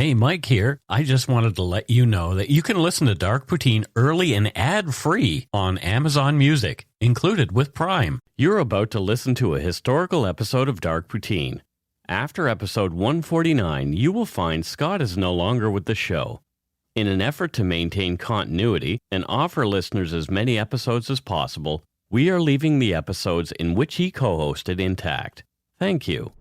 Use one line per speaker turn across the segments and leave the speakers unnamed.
Hey, Mike here. I just wanted to let you know that you can listen to Dark Poutine early and ad-free on Amazon Music, included with Prime. You're about to listen to a historical episode of Dark Poutine. After episode 149, you will find Scott is no longer with the show. In an effort to maintain continuity and offer listeners as many episodes as possible, we are leaving the episodes in which he co-hosted intact. Thank you.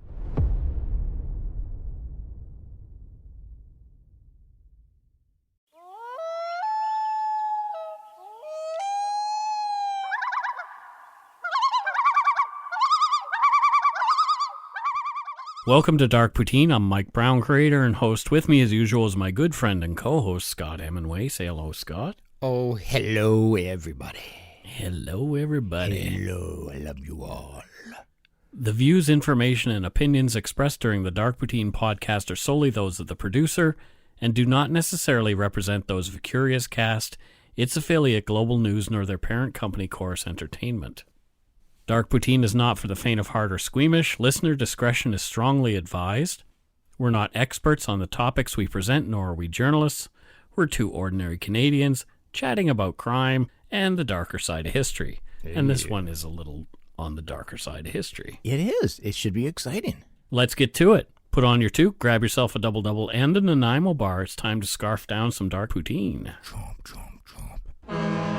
Welcome to Dark Poutine. I'm Mike Brown, creator and host. With me, as usual, is my good friend and co-host, Scott Hemingway. Say hello, Scott.
Oh, hello, everybody.
Hello, everybody.
Hello, I love you all.
The views, information, and opinions expressed during the Dark Poutine podcast are solely those of the producer and do not necessarily represent those of Curious Cast, its affiliate Global News, nor their parent company, Chorus Entertainment. Dark Poutine is not for the faint of heart or squeamish. Listener discretion is strongly advised. We're not experts on the topics we present, nor are we journalists. We're two ordinary Canadians chatting about crime and the darker side of history. And this one is a little on the darker side of history.
It is. It should be exciting.
Let's get to it. Put on your toque, grab yourself a double-double and a Nanaimo bar. It's time to scarf down some Dark Poutine.
Chomp, chomp, chomp.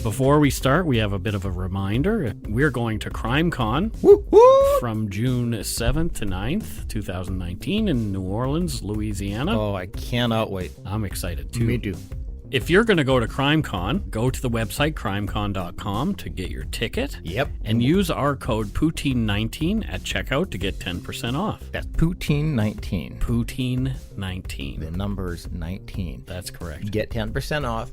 Before we start, we have a bit of a reminder. We're going to CrimeCon from June 7th to 9th, 2019 in New Orleans, Louisiana.
Oh, I cannot wait.
I'm excited too.
Me too.
If you're going to go to CrimeCon, go to the website crimecon.com to get your ticket.
Yep.
And use our code Poutine19 at checkout to get 10% off.
That's Poutine19.
Poutine19.
The number's 19.
That's correct.
You get 10% off.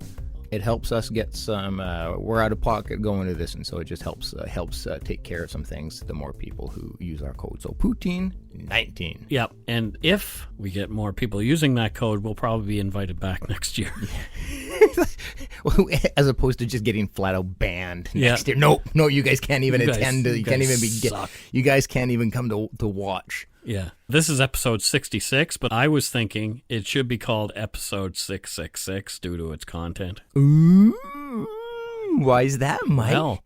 It helps us get some, we're out of pocket going to this, and so it just helps take care of some things, the more people who use our code. So Poutine19.
Yep, and if we get more people using that code, we'll probably be invited back next year.
As opposed to just getting flat out banned next year. No, you guys can't even attend. You can't even you guys can't even come to watch.
Yeah. This is episode 66, but I was thinking it should be called episode 666 due to its content.
Ooh, why is that, Mike?
Well,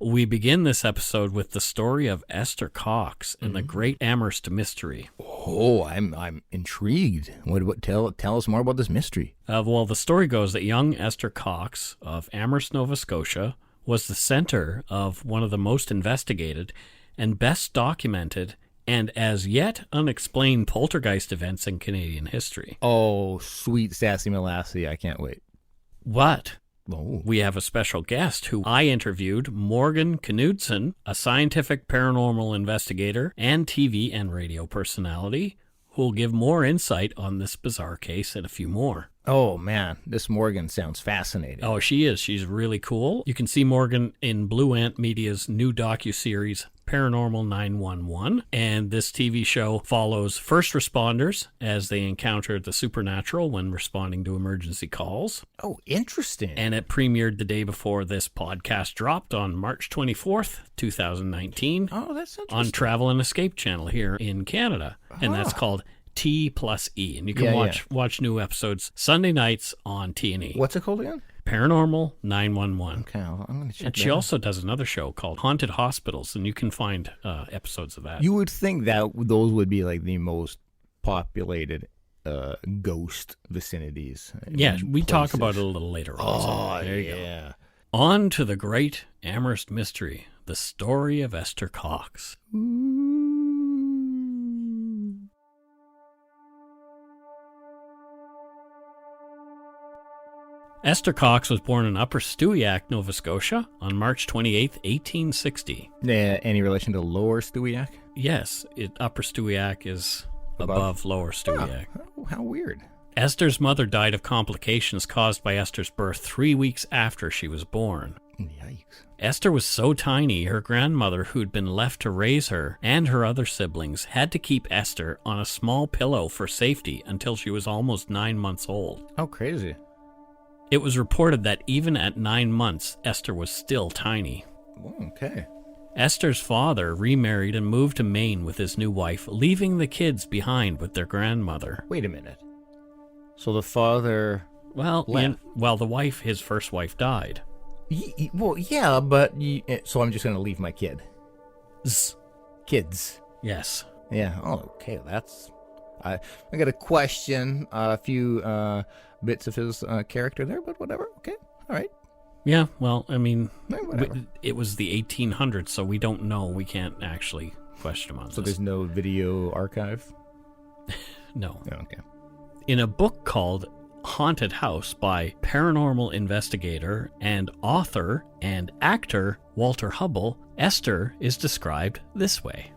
we begin this episode with the story of Esther Cox and the Great Amherst Mystery.
Oh, I'm intrigued. Tell us more about this mystery.
Well, the story goes that young Esther Cox of Amherst, Nova Scotia, was the center of one of the most investigated and best documented and as yet unexplained poltergeist events in Canadian history.
Oh, sweet sassy molassie, I can't wait.
But
Oh.
we have a special guest who I interviewed, Morgan Knudsen, a scientific paranormal investigator and TV and radio personality, who will give more insight on this bizarre case and a few more.
Oh, man, this Morgan sounds fascinating.
Oh, she is. She's really cool. You can see Morgan in Blue Ant Media's new docuseries, Paranormal 911. And this TV show follows first responders as they encounter the supernatural when responding to emergency calls.
Oh, interesting.
And it premiered the day before this podcast dropped on March 24th, 2019.
Oh, that's interesting.
On Travel and Escape Channel here in Canada. And that's called T+E. And you can watch new episodes Sunday nights on T&E.
What's it called again?
Paranormal 911.
Okay, I'm going to check
And she also does another show called Haunted Hospitals, and you can find episodes of that.
You would think that those would be like the most populated ghost vicinities.
Yeah, we
places.
talk about it a little later on.
Oh,
so there you
yeah.
go. On to the Great Amherst Mystery, the story of Esther Cox. Esther Cox was born in Upper Stewiacke, Nova Scotia, on March 28, 1860.
Any relation to Lower Stewiacke?
Yes, Upper Stewiacke is above Lower Stewiacke.
How weird.
Esther's mother died of complications caused by Esther's birth 3 weeks after she was born.
Yikes.
Esther was so tiny, her grandmother, who'd been left to raise her, and her other siblings, had to keep Esther on a small pillow for safety until she was almost 9 months old.
How crazy.
It was reported that even at 9 months, Esther was still tiny.
Oh, okay.
Esther's father remarried and moved to Maine with his new wife, leaving the kids behind with their grandmother.
Wait a minute. So the father...
Well,
left.
His first wife died.
Well, yeah, but... So I'm just going to leave my kids.
Yes.
Yeah. Oh, okay. That's... I got to question a few bits of his character there, but whatever. Okay. All right.
Yeah, well, I mean,
Whatever.
it was the 1800s, so we don't know. We can't actually question him on
So
this.
there's no video archive?
No.
Oh, okay.
In a book called Haunted House by paranormal investigator and author and actor Walter Hubble, Esther is described this way.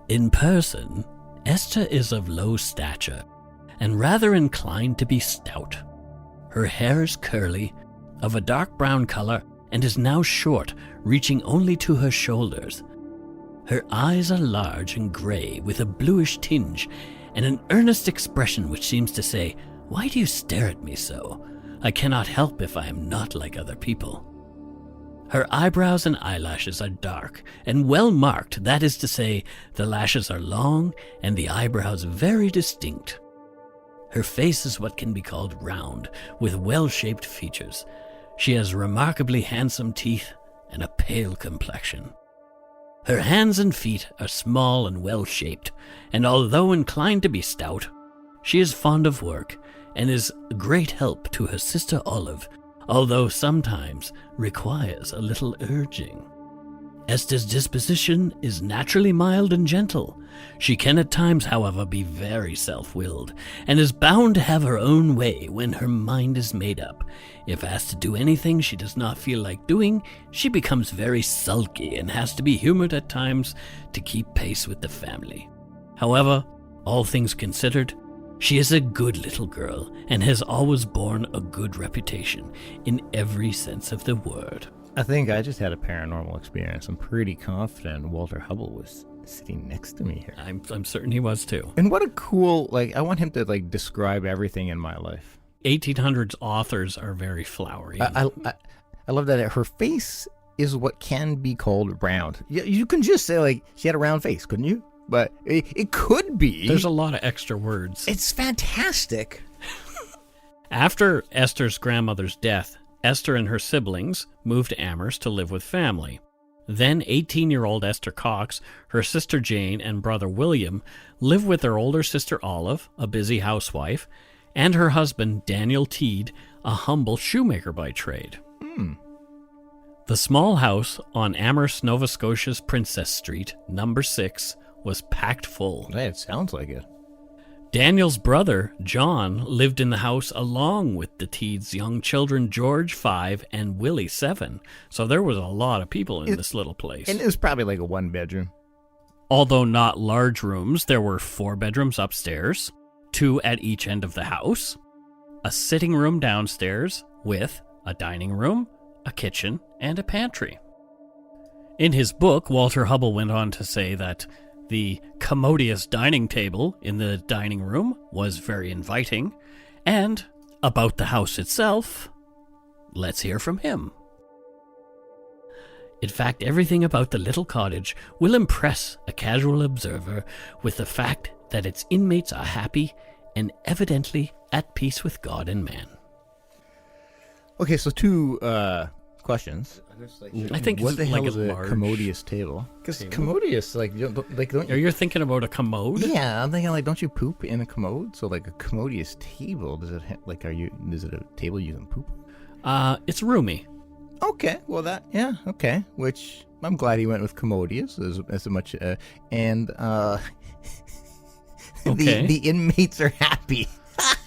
In person, Esther is of low stature and rather inclined to be stout. Her hair is curly, of a dark brown color, and is now short, reaching only to her shoulders. Her eyes are large and gray, with a bluish tinge, and an earnest expression which seems to say, "Why do you stare at me so? I cannot help if I am not like other people." Her eyebrows and eyelashes are dark and well marked, that is to say, the lashes are long and the eyebrows very distinct. Her face is what can be called round, with well-shaped features. She has remarkably handsome teeth and a pale complexion. Her hands and feet are small and well-shaped, and although inclined to be stout, she is fond of work and is a great help to her sister Olive, although sometimes requires a little urging. Esther's disposition is naturally mild and gentle. She can at times, however, be very self-willed, and is bound to have her own way when her mind is made up. If asked to do anything she does not feel like doing, she becomes very sulky and has to be humored at times to keep pace with the family. However, all things considered, she is a good little girl and has always borne a good reputation in every sense of the word.
I think I just had a paranormal experience. I'm pretty confident Walter Hubble was sitting next to me here.
I'm certain he was too.
And what a cool, I want him to, describe everything in my life.
1800s authors are very flowery.
I love that her face is what can be called round. You can just say, she had a round face, couldn't you? But it could be.
There's a lot of extra words.
It's fantastic.
After Esther's grandmother's death, Esther and her siblings moved to Amherst to live with family. Then 18-year-old Esther Cox, her sister Jane, and brother William lived with their older sister Olive, a busy housewife, and her husband Daniel Teed, a humble shoemaker by trade. The small house on Amherst, Nova Scotia's Princess Street, number 6, was packed full.
Hey, it sounds like it.
Daniel's brother, John, lived in the house along with the Teeds' young children, George, 5, and Willie, 7. So there was a lot of people in this little place.
And it was probably like a one-bedroom.
Although not large rooms, there were 4 bedrooms upstairs, 2 at each end of the house, a sitting room downstairs with a dining room, a kitchen, and a pantry. In his book, Walter Hubble went on to say that the commodious dining table in the dining room was very inviting, and about the house itself, let's hear from him. In fact, everything about the little cottage will impress a casual observer with the fact that its inmates are happy and evidently at peace with God and man.
Okay, so 2 questions.
I think
what the hell
like
is
a
a
large
commodious table? Because commodious, don't you?
You're thinking about a commode?
Yeah, I'm thinking don't you poop in a commode? So a commodious table, does it is it a table you can poop?
It's roomy.
Okay, well okay. Which I'm glad he went with commodious as much, and
Okay.
the inmates are happy.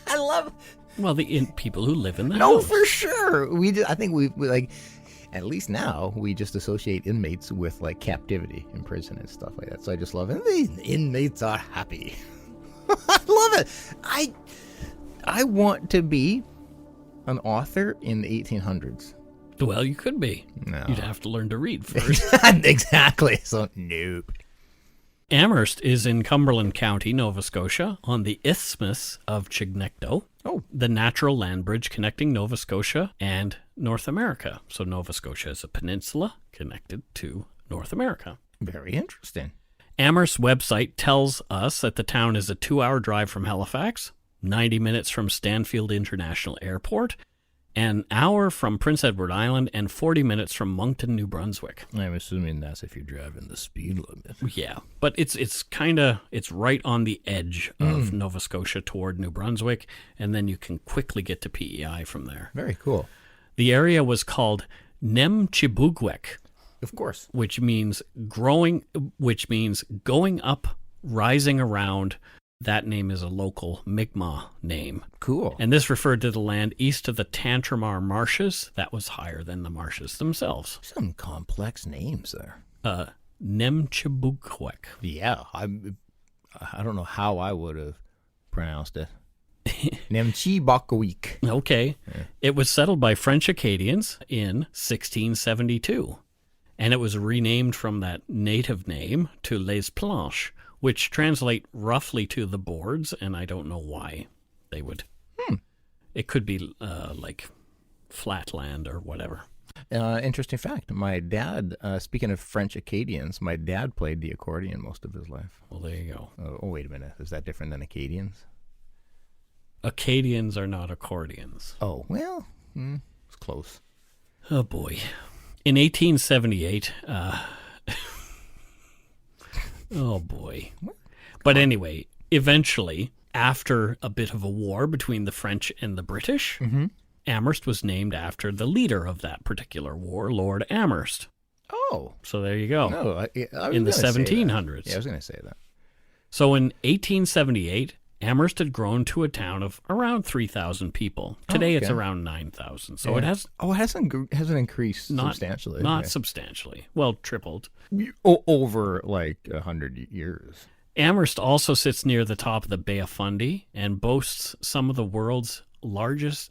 I love.
Well, the people who live in the
No,
house.
for sure. I think we At least now we just associate inmates with like captivity in prison and stuff like that. So I just love it. The inmates are happy. I love it. I want to be an author in the 1800s.
Well, you could be.
No.
You'd have to learn to read first.
Exactly. So, nope.
Amherst is in Cumberland County, Nova Scotia, on the Isthmus of Chignecto, the natural land bridge connecting Nova Scotia and North America. So Nova Scotia is a peninsula connected to North America.
Very interesting.
Amherst's website tells us that the town is a 2-hour drive from Halifax, 90 minutes from Stanfield International Airport, an hour from Prince Edward Island, and 40 minutes from Moncton, New Brunswick.
I'm assuming that's if you're driving the speed limit.
Yeah, but it's right on the edge of Nova Scotia toward New Brunswick, and then you can quickly get to PEI from there.
Very cool.
The area was called Nemchibugwek,
Of course.
which means going up, rising around. That name is a local Mi'kmaq name.
Cool.
And this referred to the land east of the Tantramar Marshes. That was higher than the marshes themselves.
Some complex names there.
Nemchibugwek.
Yeah, I don't know how I would have pronounced it. Nemchibugwek.
Okay. Yeah. It was settled by French Acadians in 1672. And it was renamed from that native name to Les Planches, which translate roughly to the boards, and I don't know why they would. It could be like flat land or whatever.
Interesting fact. My dad, speaking of French Acadians, my dad played the accordion most of his life.
Well, there you go.
Oh, wait a minute. Is that different than Acadians?
Acadians are not accordions.
Oh, well, it's close.
Oh, boy. In 1878... oh, boy. But anyway, eventually, after a bit of a war between the French and the British, Amherst was named after the leader of that particular war, Lord Amherst.
Oh.
So there you go.
No, I was
in the
1700s.
Yeah,
I was going to say that.
So in 1878, Amherst had grown to a town of around 3,000 people. Today it's around 9,000. So it has...
Oh, it hasn't increased substantially.
Not substantially. Well, tripled.
Over like 100 years.
Amherst also sits near the top of the Bay of Fundy and boasts some of the world's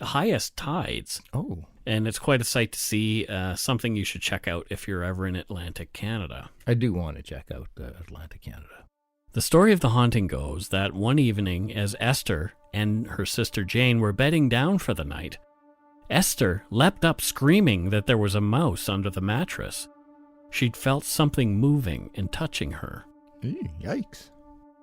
highest tides.
Oh.
And it's quite a sight to see, something you should check out if you're ever in Atlantic Canada.
I do want to check out Atlantic Canada.
The story of the haunting goes that one evening, as Esther and her sister Jane were bedding down for the night, Esther leapt up screaming that there was a mouse under the mattress. She'd felt something moving and touching her.
Yikes.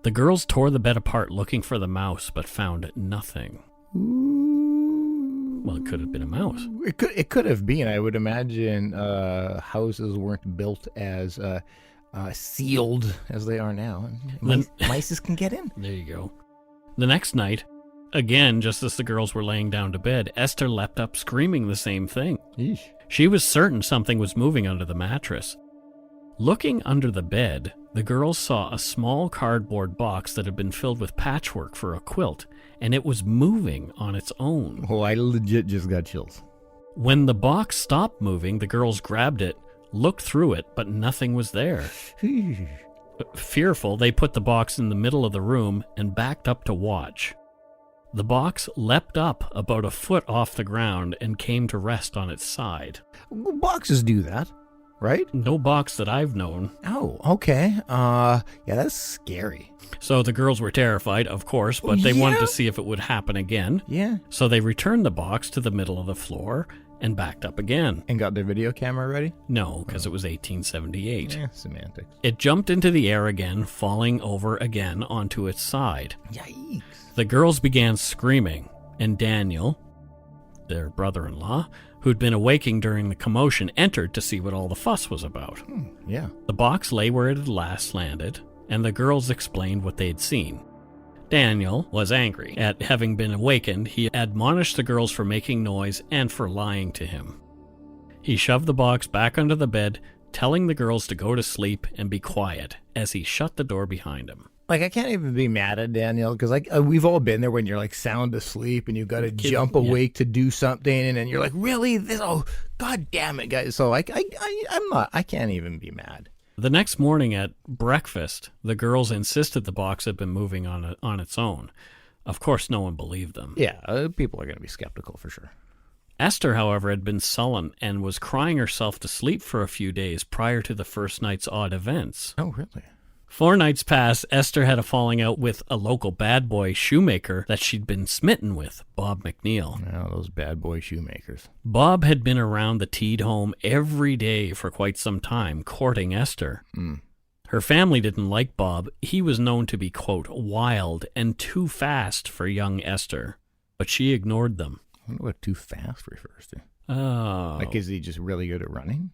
The girls tore the bed apart looking for the mouse, but found nothing.
Ooh.
Well, it could have been a mouse.
It could have been. I would imagine houses weren't built as sealed as they are now. Mice can get in.
There you go. The next night, again, just as the girls were laying down to bed, Esther leapt up screaming the same thing.
Eesh.
She was certain something was moving under the mattress. Looking under the bed, the girls saw a small cardboard box that had been filled with patchwork for a quilt, and it was moving on its own.
Oh, I legit just got chills.
When the box stopped moving, the girls grabbed it, looked through it, but nothing was there. Fearful, they put the box in the middle of the room and backed up to watch. The box leapt up about a foot off the ground and came to rest on its side.
Boxes do that, right?
No box that I've known.
Oh, okay. Yeah, that's scary.
So the girls were terrified, of course, but they wanted to see if it would happen again.
Yeah.
So they returned the box to the middle of the floor and backed up again.
And got their video camera ready?
No, because it was 1878.
Yeah, semantics.
It jumped into the air again, falling over again onto its side.
Yikes.
The girls began screaming, and Daniel, their brother-in-law, who'd been awaking during the commotion, entered to see what all the fuss was about.
Yeah.
The box lay where it had last landed, and the girls explained what they'd seen. Daniel was angry at having been awakened. He admonished the girls for making noise and for lying to him. He shoved the box back under the bed, telling the girls to go to sleep and be quiet as he shut the door behind him.
Like, I can't even be mad at Daniel because, like, we've all been there when you're like sound asleep and you've got to jump awake to do something, and then you're like, really? This? Oh, god damn it, guys! So I'm not. I can't even be mad.
The next morning at breakfast, the girls insisted the box had been moving on its own. Of course, no one believed them.
Yeah, people are going to be skeptical for sure.
Esther, however, had been sullen and was crying herself to sleep for a few days prior to the first night's odd events.
Oh, really?
4 nights passed. Esther had a falling out with a local bad boy shoemaker that she'd been smitten with, Bob McNeil.
Oh, those bad boy shoemakers.
Bob had been around the Teed home every day for quite some time, courting Esther. Her family didn't like Bob. He was known to be, quote, wild and too fast for young Esther, but she ignored them.
I wonder what too fast refers to.
Oh.
Like, is he just really good at running?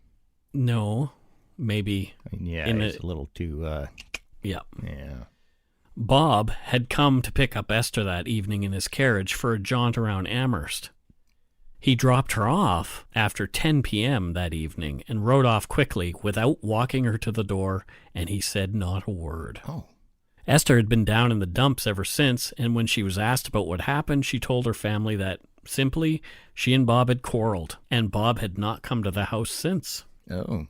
No, maybe.
Yeah, he's a little too,
Yeah.
Yeah.
Bob had come to pick up Esther that evening in his carriage for a jaunt around Amherst. He dropped her off after 10 p.m. that evening and rode off quickly without walking her to the door, and he said not a word.
Oh.
Esther had been down in the dumps ever since, and when she was asked about what happened, she told her family that, simply, she and Bob had quarreled, and Bob had not come to the house since.
Oh,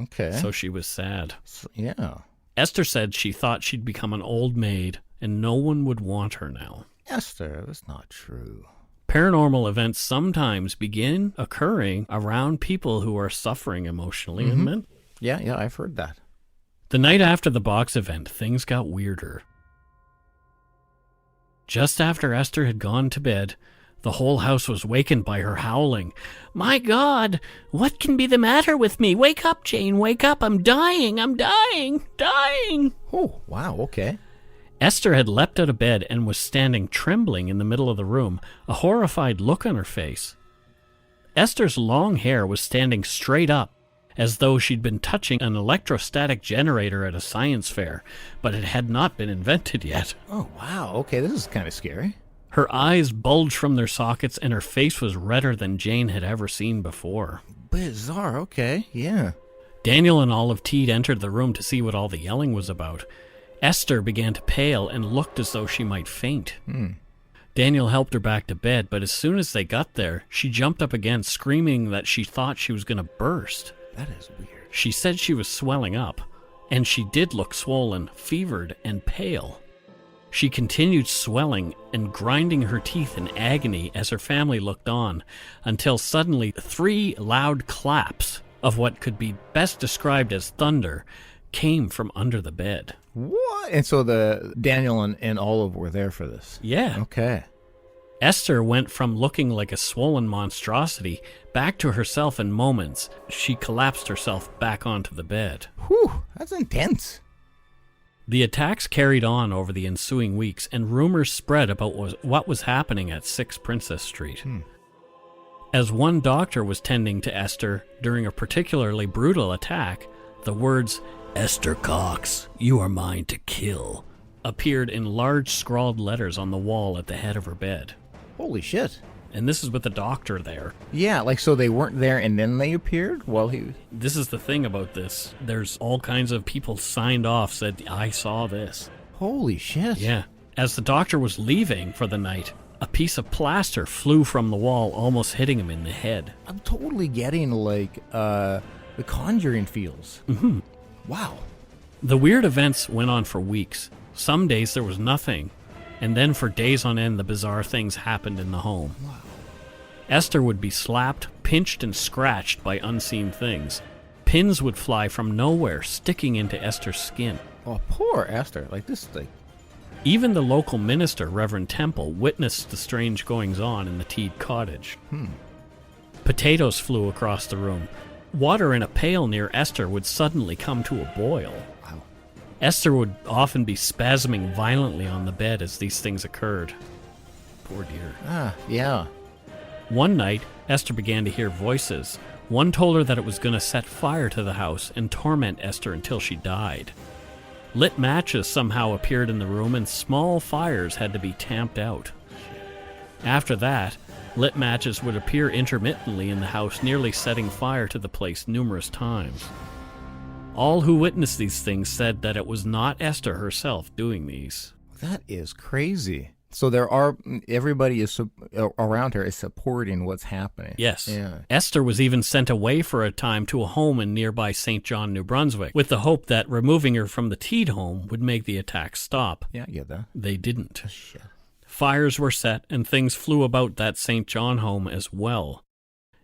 okay.
So she was sad.
Yeah.
Esther said she thought she'd become an old maid, and no one would want her now.
Esther, that's not true.
Paranormal events sometimes begin occurring around people who are suffering emotionally and mentally.
Yeah, I've heard that.
The night after the box event, things got weirder. Just after Esther had gone to bed, the whole house was wakened by her howling. "My God, what can be the matter with me? Wake up, Jane, wake up. I'm dying, dying.
Oh, wow, okay.
Esther had leapt out of bed and was standing trembling in the middle of the room, a horrified look on her face. Esther's long hair was standing straight up, as though she'd been touching an electrostatic generator at a science fair, but it had not been invented yet.
Oh, wow, okay, this is kind of scary.
Her eyes bulged from their sockets, and her face was redder than Jane had ever seen before.
Bizarre, okay, yeah.
Daniel and Olive Teed entered the room to see what all the yelling was about. Esther began to pale and looked as though she might faint. Daniel helped her back to bed, but as soon as they got there, she jumped up again, screaming that she thought she was going to burst.
That is weird.
She said she was swelling up, and she did look swollen, fevered, and pale. She continued swelling and grinding her teeth in agony as her family looked on, until suddenly 3 loud claps of what could be best described as thunder came from under the bed.
What? And so the Daniel and Olive were there for this?
Yeah.
Okay.
Esther went from looking like a swollen monstrosity back to herself in moments. She collapsed herself back onto the bed.
Whew, that's intense.
The attacks carried on over the ensuing weeks, and rumors spread about what was happening at 6 Princess Street. As one doctor was tending to Esther during a particularly brutal attack, the words, "Esther Cox, you are mine to kill," appeared in large scrawled letters on the wall at the head of her bed.
Holy shit.
And this is with the doctor there.
Yeah, like, so they weren't there and then they appeared while he was...
This is the thing about this. There's all kinds of people signed off, said, "I saw this."
Holy shit.
Yeah. As the doctor was leaving for the night, a piece of plaster flew from the wall, almost hitting him in the head.
I'm totally getting, like, the Conjuring feels. Wow.
The weird events went on for weeks. Some days there was nothing, and then for days on end the bizarre things happened in the home.
Wow.
Esther would be slapped, pinched, and scratched by unseen things. Pins would fly from nowhere, sticking into Esther's skin.
Oh, poor Esther. Like, this thing.
Even the local minister, Reverend Temple, witnessed the strange goings-on in the Teed cottage. Potatoes flew across the room. Water in a pail near Esther would suddenly come to a boil.
Wow.
Esther would often be spasming violently on the bed as these things occurred. Poor dear.
Ah, yeah.
One night, Esther began to hear voices. One told her that it was going to set fire to the house and torment Esther until she died. Lit matches somehow appeared in the room, and small fires had to be tamped out. After that, lit matches would appear intermittently in the house, nearly setting fire to the place numerous times. All who witnessed these things said that it was not Esther herself doing these.
That is crazy. So everybody is around her is supporting what's happening.
Yes.
Yeah.
Esther was even sent away for a time to a home in nearby St. John, New Brunswick, with the hope that removing her from the Teed home would make the attack stop.
Yeah, I get that.
They didn't.
Oh, shit.
Fires were set, and things flew about that St. John home as well.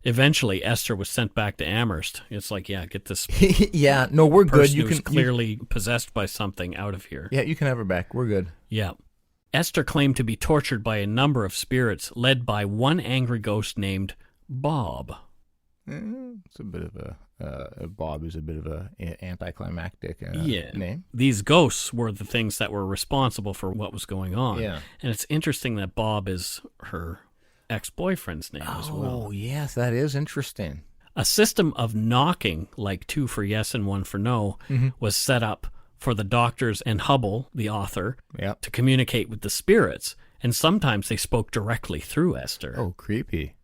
Eventually, Esther was sent back to Amherst. It's like, yeah, get this
yeah, no, we're good.
person who's clearly possessed by something out of here.
Yeah, you can have her back. We're good.
Yeah. Esther claimed to be tortured by a number of spirits, led by one angry ghost named Bob.
It's a bit of Bob is a bit of an anticlimactic name.
These ghosts were the things that were responsible for what was going on.
Yeah.
And it's interesting that Bob is her ex-boyfriend's name as well.
Oh, yes, that is interesting.
A system of knocking, like 2 for yes and 1 for no, was set up for the doctors and Hubble, the author, to communicate with the spirits, and sometimes they spoke directly through Esther.
Oh, creepy.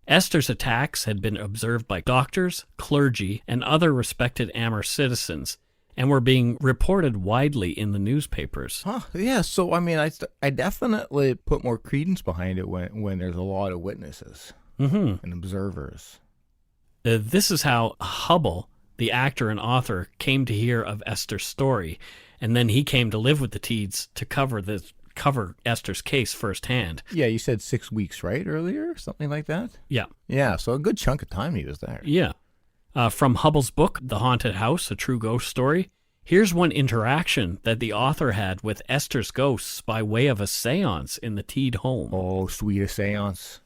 Esther's attacks had been observed by doctors, clergy, and other respected Amherst citizens, and were being reported widely in the newspapers.
Huh, yeah, so, I mean, I definitely put more credence behind it when there's a lot of witnesses and observers.
This is how Hubble, the actor and author, came to hear of Esther's story, and then he came to live with the Teeds to cover Esther's case firsthand.
Yeah, you said 6 weeks, right, earlier? Something like that?
Yeah.
Yeah, so a good chunk of time he was there.
Yeah. From Hubble's book, The Haunted House, A True Ghost Story, here's one interaction that the author had with Esther's ghosts by way of a seance in the Teed home.
Oh, sweet, a seance.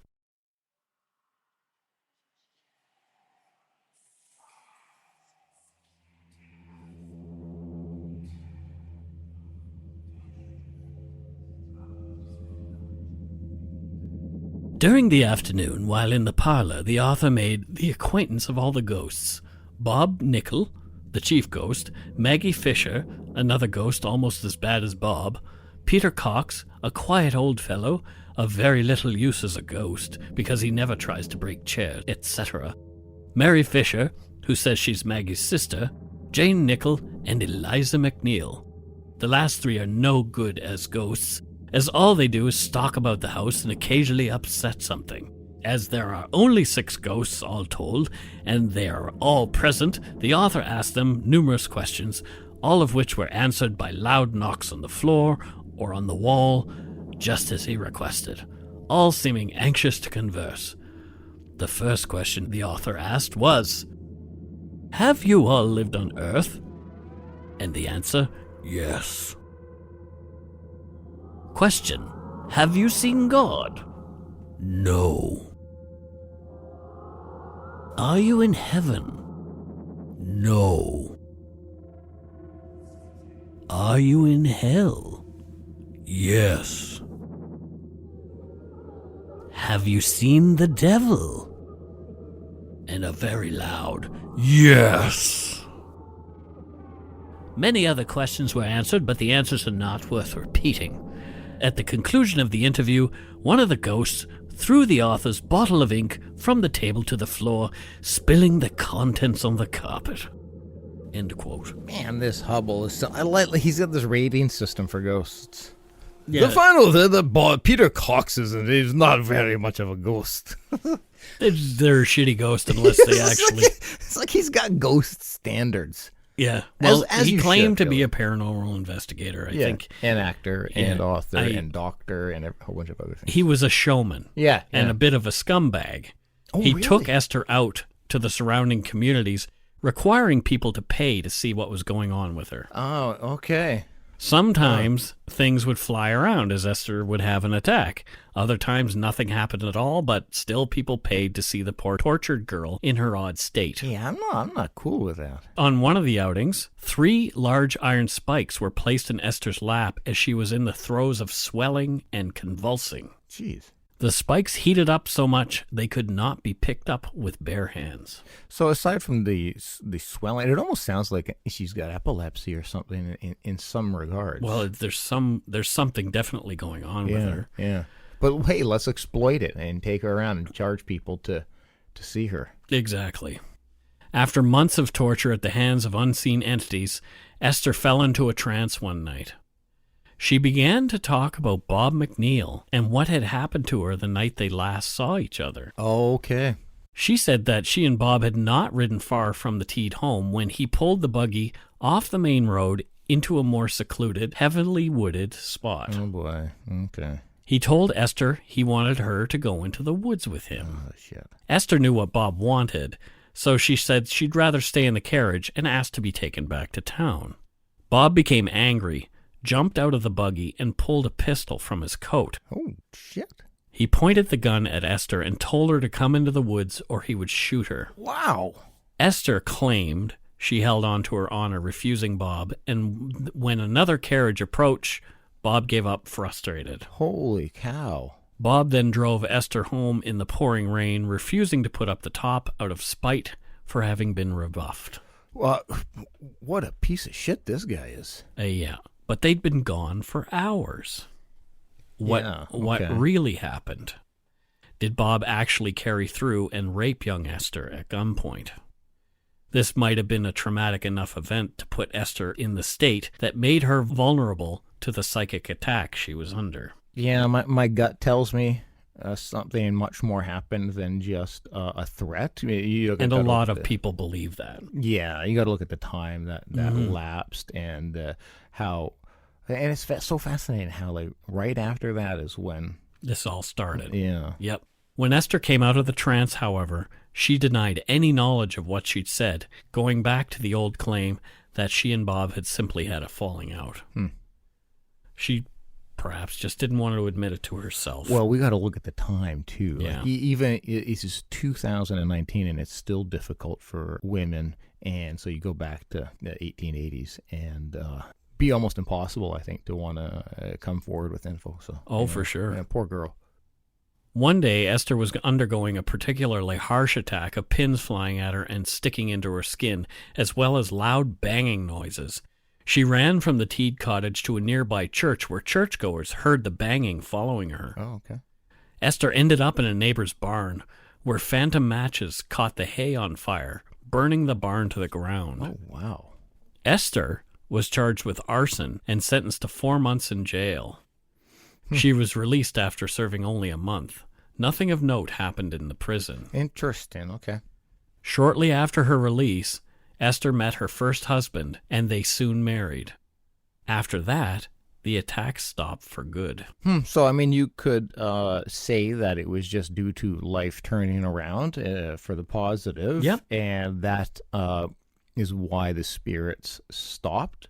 During the afternoon, while in the parlor, the author made the acquaintance of all the ghosts. Bob Nickel, the chief ghost, Maggie Fisher, another ghost almost as bad as Bob, Peter Cox, a quiet old fellow, of very little use as a ghost, because he never tries to break chairs, etc. Mary Fisher, who says she's Maggie's sister, Jane Nickel, and Eliza McNeil. The last 3 are no good as ghosts, as all they do is stalk about the house and occasionally upset something. As there are only 6 ghosts all told, and they are all present, the author asked them numerous questions, all of which were answered by loud knocks on the floor or on the wall, just as he requested, all seeming anxious to converse. The first question the author asked was, "Have you all lived on Earth?" And the answer, "Yes." Question, have you seen God? No. Are you in heaven? No. Are you in hell? Yes. Have you seen the devil? And a very loud, yes. Many other questions were answered, but the answers are not worth repeating. At the conclusion of the interview, one of the ghosts threw the author's bottle of ink from the table to the floor, spilling the contents on the carpet. End quote.
Man, this Hubble is he's got this rating system for ghosts.
Yeah.
The final, Peter Cox is not very much of a ghost.
They're a shitty ghost unless they actually...
It's like he's got ghost standards.
Yeah, well,
as
he
you
claimed
should,
to be
really.
a paranormal investigator, I think.
An actor, and author, and doctor, and a whole bunch of other things.
He was a showman.
Yeah.
And a bit of a scumbag.
Oh,
he
really?
took Esther out to the surrounding communities, requiring people to pay to see what was going on with her.
Oh, okay.
Sometimes things would fly around as Esther would have an attack. Other times nothing happened at all, but still people paid to see the poor tortured girl in her odd state.
Yeah, I'm not cool with that.
On one of the outings, 3 large iron spikes were placed in Esther's lap as she was in the throes of swelling and convulsing.
Jeez.
The spikes heated up so much they could not be picked up with bare hands.
So aside from the swelling, it almost sounds like she's got epilepsy or something in some regards.
Well, there's something definitely going on with her.
Yeah. But hey, let's exploit it and take her around and charge people to see her.
Exactly. After months of torture at the hands of unseen entities, Esther fell into a trance one night. She began to talk about Bob McNeil and what had happened to her the night they last saw each other.
Okay.
She said that she and Bob had not ridden far from the Teed home when he pulled the buggy off the main road into a more secluded, heavily wooded spot.
Oh, boy. Okay.
He told Esther he wanted her to go into the woods with him.
Oh, shit.
Esther knew what Bob wanted, so she said she'd rather stay in the carriage and asked to be taken back to town. Bob became angry, jumped out of the buggy, and pulled a pistol from his coat.
Oh, shit.
He pointed the gun at Esther and told her to come into the woods or he would shoot her.
Wow.
Esther claimed she held on to her honor, refusing Bob, and when another carriage approached, Bob gave up frustrated.
Holy cow.
Bob then drove Esther home in the pouring rain, refusing to put up the top out of spite for having been rebuffed.
Well, what a piece of shit this guy is.
Yeah, but they'd been gone for hours. What really happened? Did Bob actually carry through and rape young Esther at gunpoint? This might have been a traumatic enough event to put Esther in the state that made her vulnerable to the psychic attack she was under.
Yeah, my gut tells me something much more happened than just a threat. I mean,
and a lot of people believe that.
Yeah, you got to look at the time that lapsed and how... And it's so fascinating how, like, right after that is when...
this all started.
Yeah.
Yep. When Esther came out of the trance, however, she denied any knowledge of what she'd said, going back to the old claim that she and Bob had simply had a falling out. She perhaps just didn't want to admit it to herself.
Well, we got to look at the time, too.
Yeah.
Like, even this is 2019, and it's still difficult for women. And so you go back to the 1880s, and be almost impossible, I think, to want to come forward with info. So,
for sure.
Yeah, poor girl.
One day, Esther was undergoing a particularly harsh attack of pins flying at her and sticking into her skin, as well as loud banging noises. She ran from the Teed cottage to a nearby church where churchgoers heard the banging following her.
Oh, okay.
Esther ended up in a neighbor's barn, where phantom matches caught the hay on fire, burning the barn to the ground.
Oh, wow.
Esther was charged with arson and sentenced to 4 months in jail. She was released after serving only a month. Nothing of note happened in the prison.
Interesting, okay.
Shortly after her release, Esther met her first husband, and they soon married. After that, the attacks stopped for good.
So, I mean, you could say that it was just due to life turning around for the positive.
Yep.
And that is why the spirits stopped.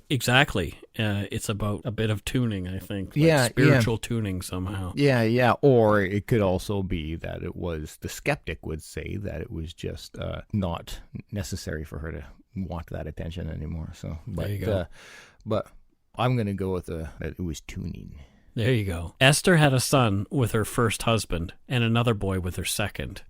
Exactly. It's about a bit of tuning, I think.
Yeah,
spiritual tuning somehow.
Yeah. Or it could also be that it was, the skeptic would say that it was just not necessary for her to want that attention anymore. So,
there you go.
But I'm going to go with that it was tuning.
There you go. Esther had a son with her first husband and another boy with her second.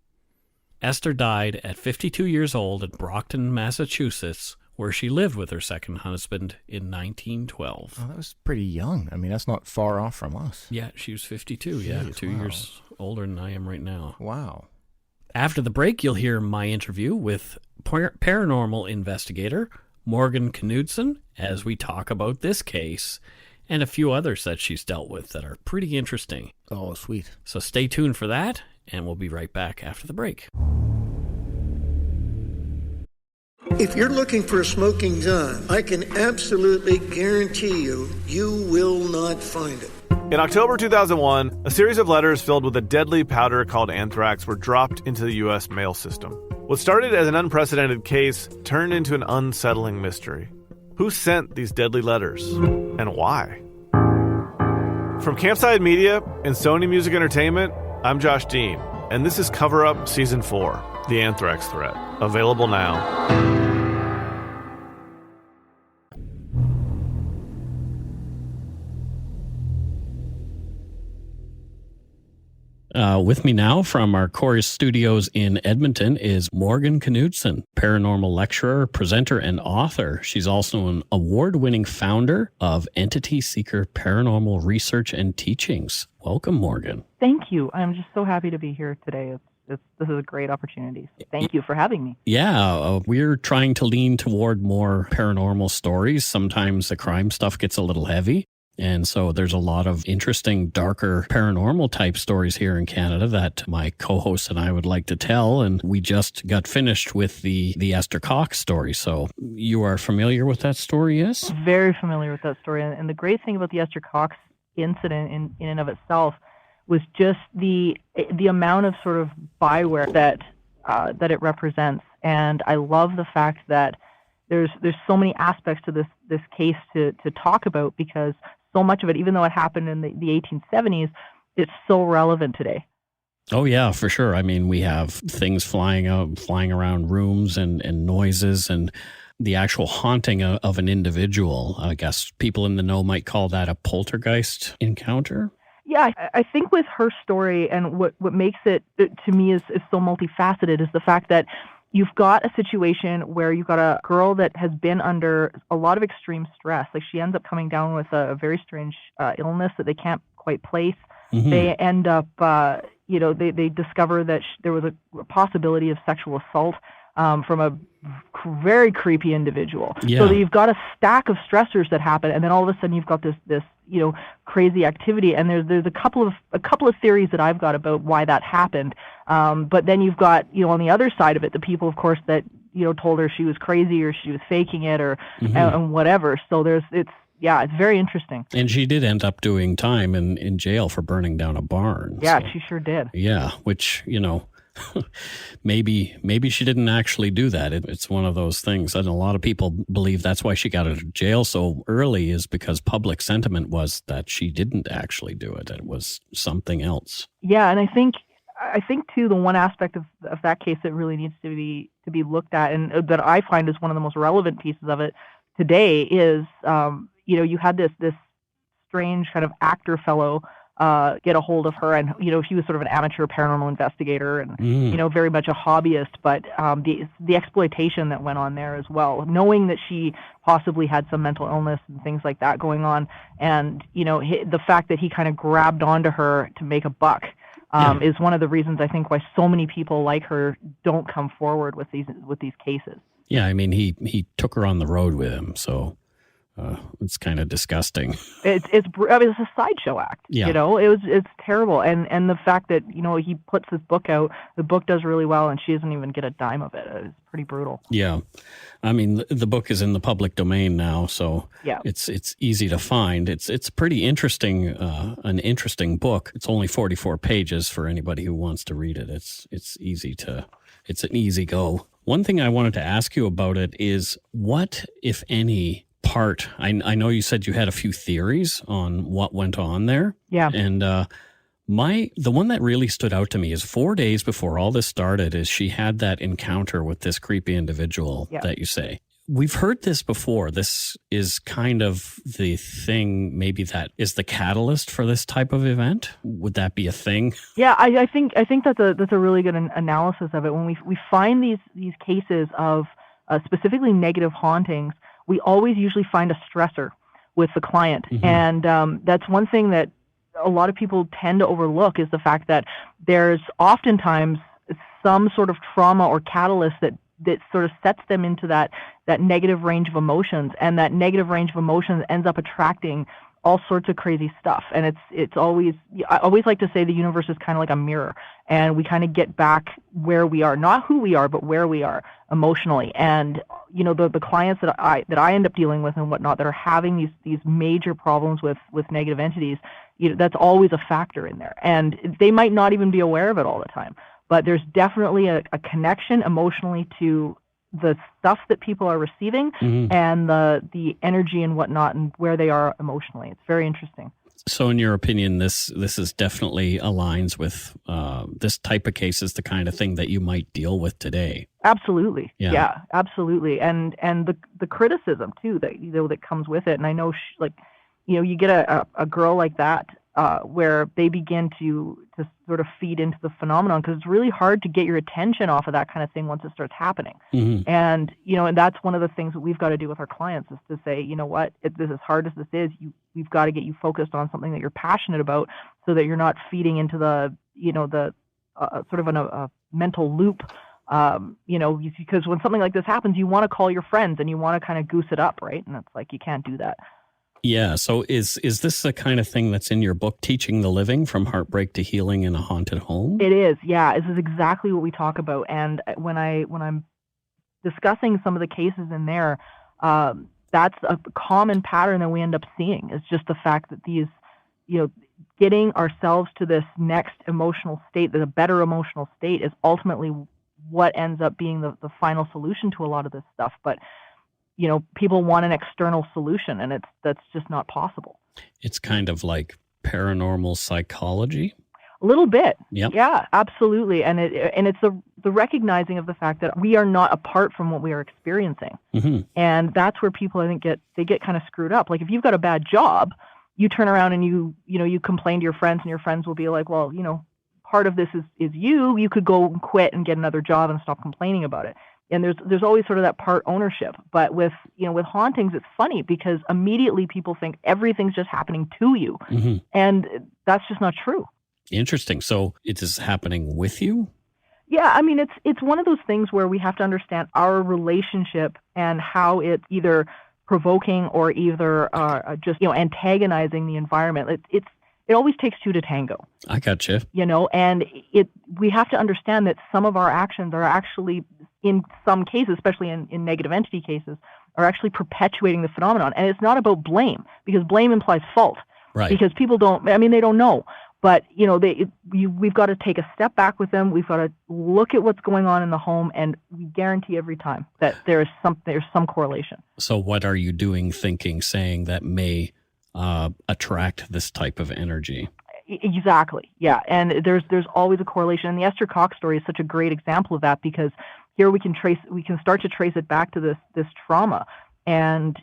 Esther died at 52 years old at Brockton, Massachusetts, where she lived with her second husband in 1912.
Oh, that was pretty young. I mean, that's not far off from us.
Yeah, she was 52, yeah.
Jeez,
2 years older than I am right now.
Wow.
After the break, you'll hear my interview with paranormal investigator Morgan Knudsen as we talk about this case and a few others that she's dealt with that are pretty interesting.
Oh, sweet.
So stay tuned for that, and we'll be right back after the break.
If you're looking for a smoking gun, I can absolutely guarantee you, you will not find it.
In October 2001, a series of letters filled with a deadly powder called anthrax were dropped into the U.S. mail system. What started as an unprecedented case turned into an unsettling mystery. Who sent these deadly letters? And why? From Campside Media and Sony Music Entertainment, I'm Josh Dean, and this is Cover Up Season 4, The Anthrax Threat. Available now.
With me now from our Chorus Studios in Edmonton is Morgan Knudsen, paranormal lecturer, presenter, and author. She's also an award-winning founder of Entity Seeker Paranormal Research and Teachings. Welcome, Morgan.
Thank you. I'm just so happy to be here today. It's this is a great opportunity. So thank you for having me.
Yeah, we're trying to lean toward more paranormal stories. Sometimes the crime stuff gets a little heavy. And so there's a lot of interesting, darker paranormal type stories here in Canada that my co-host and I would like to tell. And we just got finished with the Esther Cox story. So you are familiar with that story, yes?
Very familiar with that story. And the great thing about the Esther Cox incident in and of itself was just the amount of sort of byware that it represents. And I love the fact that there's so many aspects to this case to talk about, because so much of it, even though it happened in the 1870s, it's so relevant today.
Oh, yeah, for sure. I mean, we have things flying around rooms and noises and the actual haunting of an individual. I guess people in the know might call that a poltergeist encounter.
Yeah, I think with her story, and what makes it to me is so multifaceted, is the fact that you've got a situation where you've got a girl that has been under a lot of extreme stress. Like, she ends up coming down with a very strange illness that they can't quite place. Mm-hmm. They end up, they discover that there was a possibility of sexual assault from a very creepy individual. Yeah. So you've got a stack of stressors that happen, and then all of a sudden you've got this crazy activity. And there's a couple of theories that I've got about why that happened. But then you've got, on the other side of it, the people, of course, that told her she was crazy or she was faking it or and whatever. So it's very interesting.
And she did end up doing time in jail for burning down a barn.
Yeah, so. She sure did.
Yeah, which maybe she didn't actually do that. It's one of those things. And a lot of people believe that's why she got out of jail so early, is because public sentiment was that she didn't actually do it. It was something else.
Yeah, and I think too, the one aspect of that case that really needs to be looked at, and that I find is one of the most relevant pieces of it today, is you had this strange kind of actor fellow get a hold of her, and she was sort of an amateur paranormal investigator and very much a hobbyist, but the exploitation that went on there as well, knowing that she possibly had some mental illness and things like that going on, and the fact that he kind of grabbed onto her to make a buck is one of the reasons I think why so many people like her don't come forward with these cases.
Yeah, I mean, he took her on the road with him, so it's kind of disgusting.
It's a sideshow act. Yeah. It's terrible, and the fact that he puts this book out, the book does really well, and she doesn't even get a dime of it. It's pretty brutal.
Yeah, I mean, the book is in the public domain now, so yeah, it's easy to find. It's pretty interesting, an interesting book. It's only 44 pages for anybody who wants to read it. It's an easy go. One thing I wanted to ask you about it is, what, if any, part, I know you said you had a few theories on what went on there. Yeah. And the one that really stood out to me is 4 days before all this started, is she had that encounter with this creepy individual that you say. We've heard this before. This is kind of the thing, maybe that is the catalyst for this type of event. Would that be a thing? Yeah,
I think that's a really good analysis of it. When we find these cases of specifically negative hauntings, we always usually find a stressor with the client. Mm-hmm. And that's one thing that a lot of people tend to overlook, is the fact that there's oftentimes some sort of trauma or catalyst that sort of sets them into that negative range of emotions. And that negative range of emotions ends up attracting all sorts of crazy stuff. And it's always, I always like to say the universe is kind of like a mirror, and we kind of get back where we are, not who we are, but where we are emotionally. And the clients that I end up dealing with and whatnot, that are having these major problems with negative entities, that's always a factor in there. And they might not even be aware of it all the time, but there's definitely a connection emotionally to the stuff that people are receiving, mm-hmm. and the energy and whatnot, and where they are emotionally. It's very interesting.
So in your opinion, this is definitely aligns with this type of case, is the kind of thing that you might deal with today.
Absolutely. Yeah, absolutely. And the criticism too that comes with it. And I know you get a girl like that where they begin to sort of feed into the phenomenon, because it's really hard to get your attention off of that kind of thing once it starts happening. Mm-hmm. And and that's one of the things that we've got to do with our clients, is to say, what, this as hard as this is, we've got to get you focused on something that you're passionate about, so that you're not feeding into the sort of mental loop. Because when something like this happens, you want to call your friends and you want to kind of goose it up, right? And it's like, you can't do that.
Yeah. So is this the kind of thing that's in your book, Teaching the Living from Heartbreak to Healing in a Haunted Home?
It is. Yeah. This is exactly what we talk about. And when I'm discussing some of the cases in there, that's a common pattern that we end up seeing, is just the fact that these, getting ourselves to this next emotional state, that a better emotional state, is ultimately what ends up being the final solution to a lot of this stuff. But, people want an external solution, and that's just not possible.
It's kind of like paranormal psychology.
A little bit.
Yep.
Yeah, absolutely. And it's the recognizing of the fact that we are not apart from what we are experiencing.
Mm-hmm.
And that's where people, I think, get kind of screwed up. Like, if you've got a bad job, you turn around and you complain to your friends, and your friends will be like, well, part of this is you. You could go and quit and get another job and stop complaining about it. And there's always sort of that part ownership. But with hauntings, it's funny because immediately people think everything's just happening to you.
Mm-hmm.
And that's just not true.
Interesting. So it is happening with you?
Yeah, I mean, it's one of those things where we have to understand our relationship and how it's either provoking or either just antagonizing the environment. It always takes two to tango.
I gotcha.
And we have to understand that some of our actions are actually, in some cases, especially in negative entity cases, are actually perpetuating the phenomenon. And it's not about blame, because blame implies fault.
Right.
Because people they don't know. But, we've got to take a step back with them. We've got to look at what's going on in the home, and we guarantee every time that there's some correlation.
So what are you doing, thinking, saying that may attract this type of energy?
Exactly. Yeah. And there's always a correlation. And the Esther Cox story is such a great example of that, because here we can start to trace it back to this trauma. And,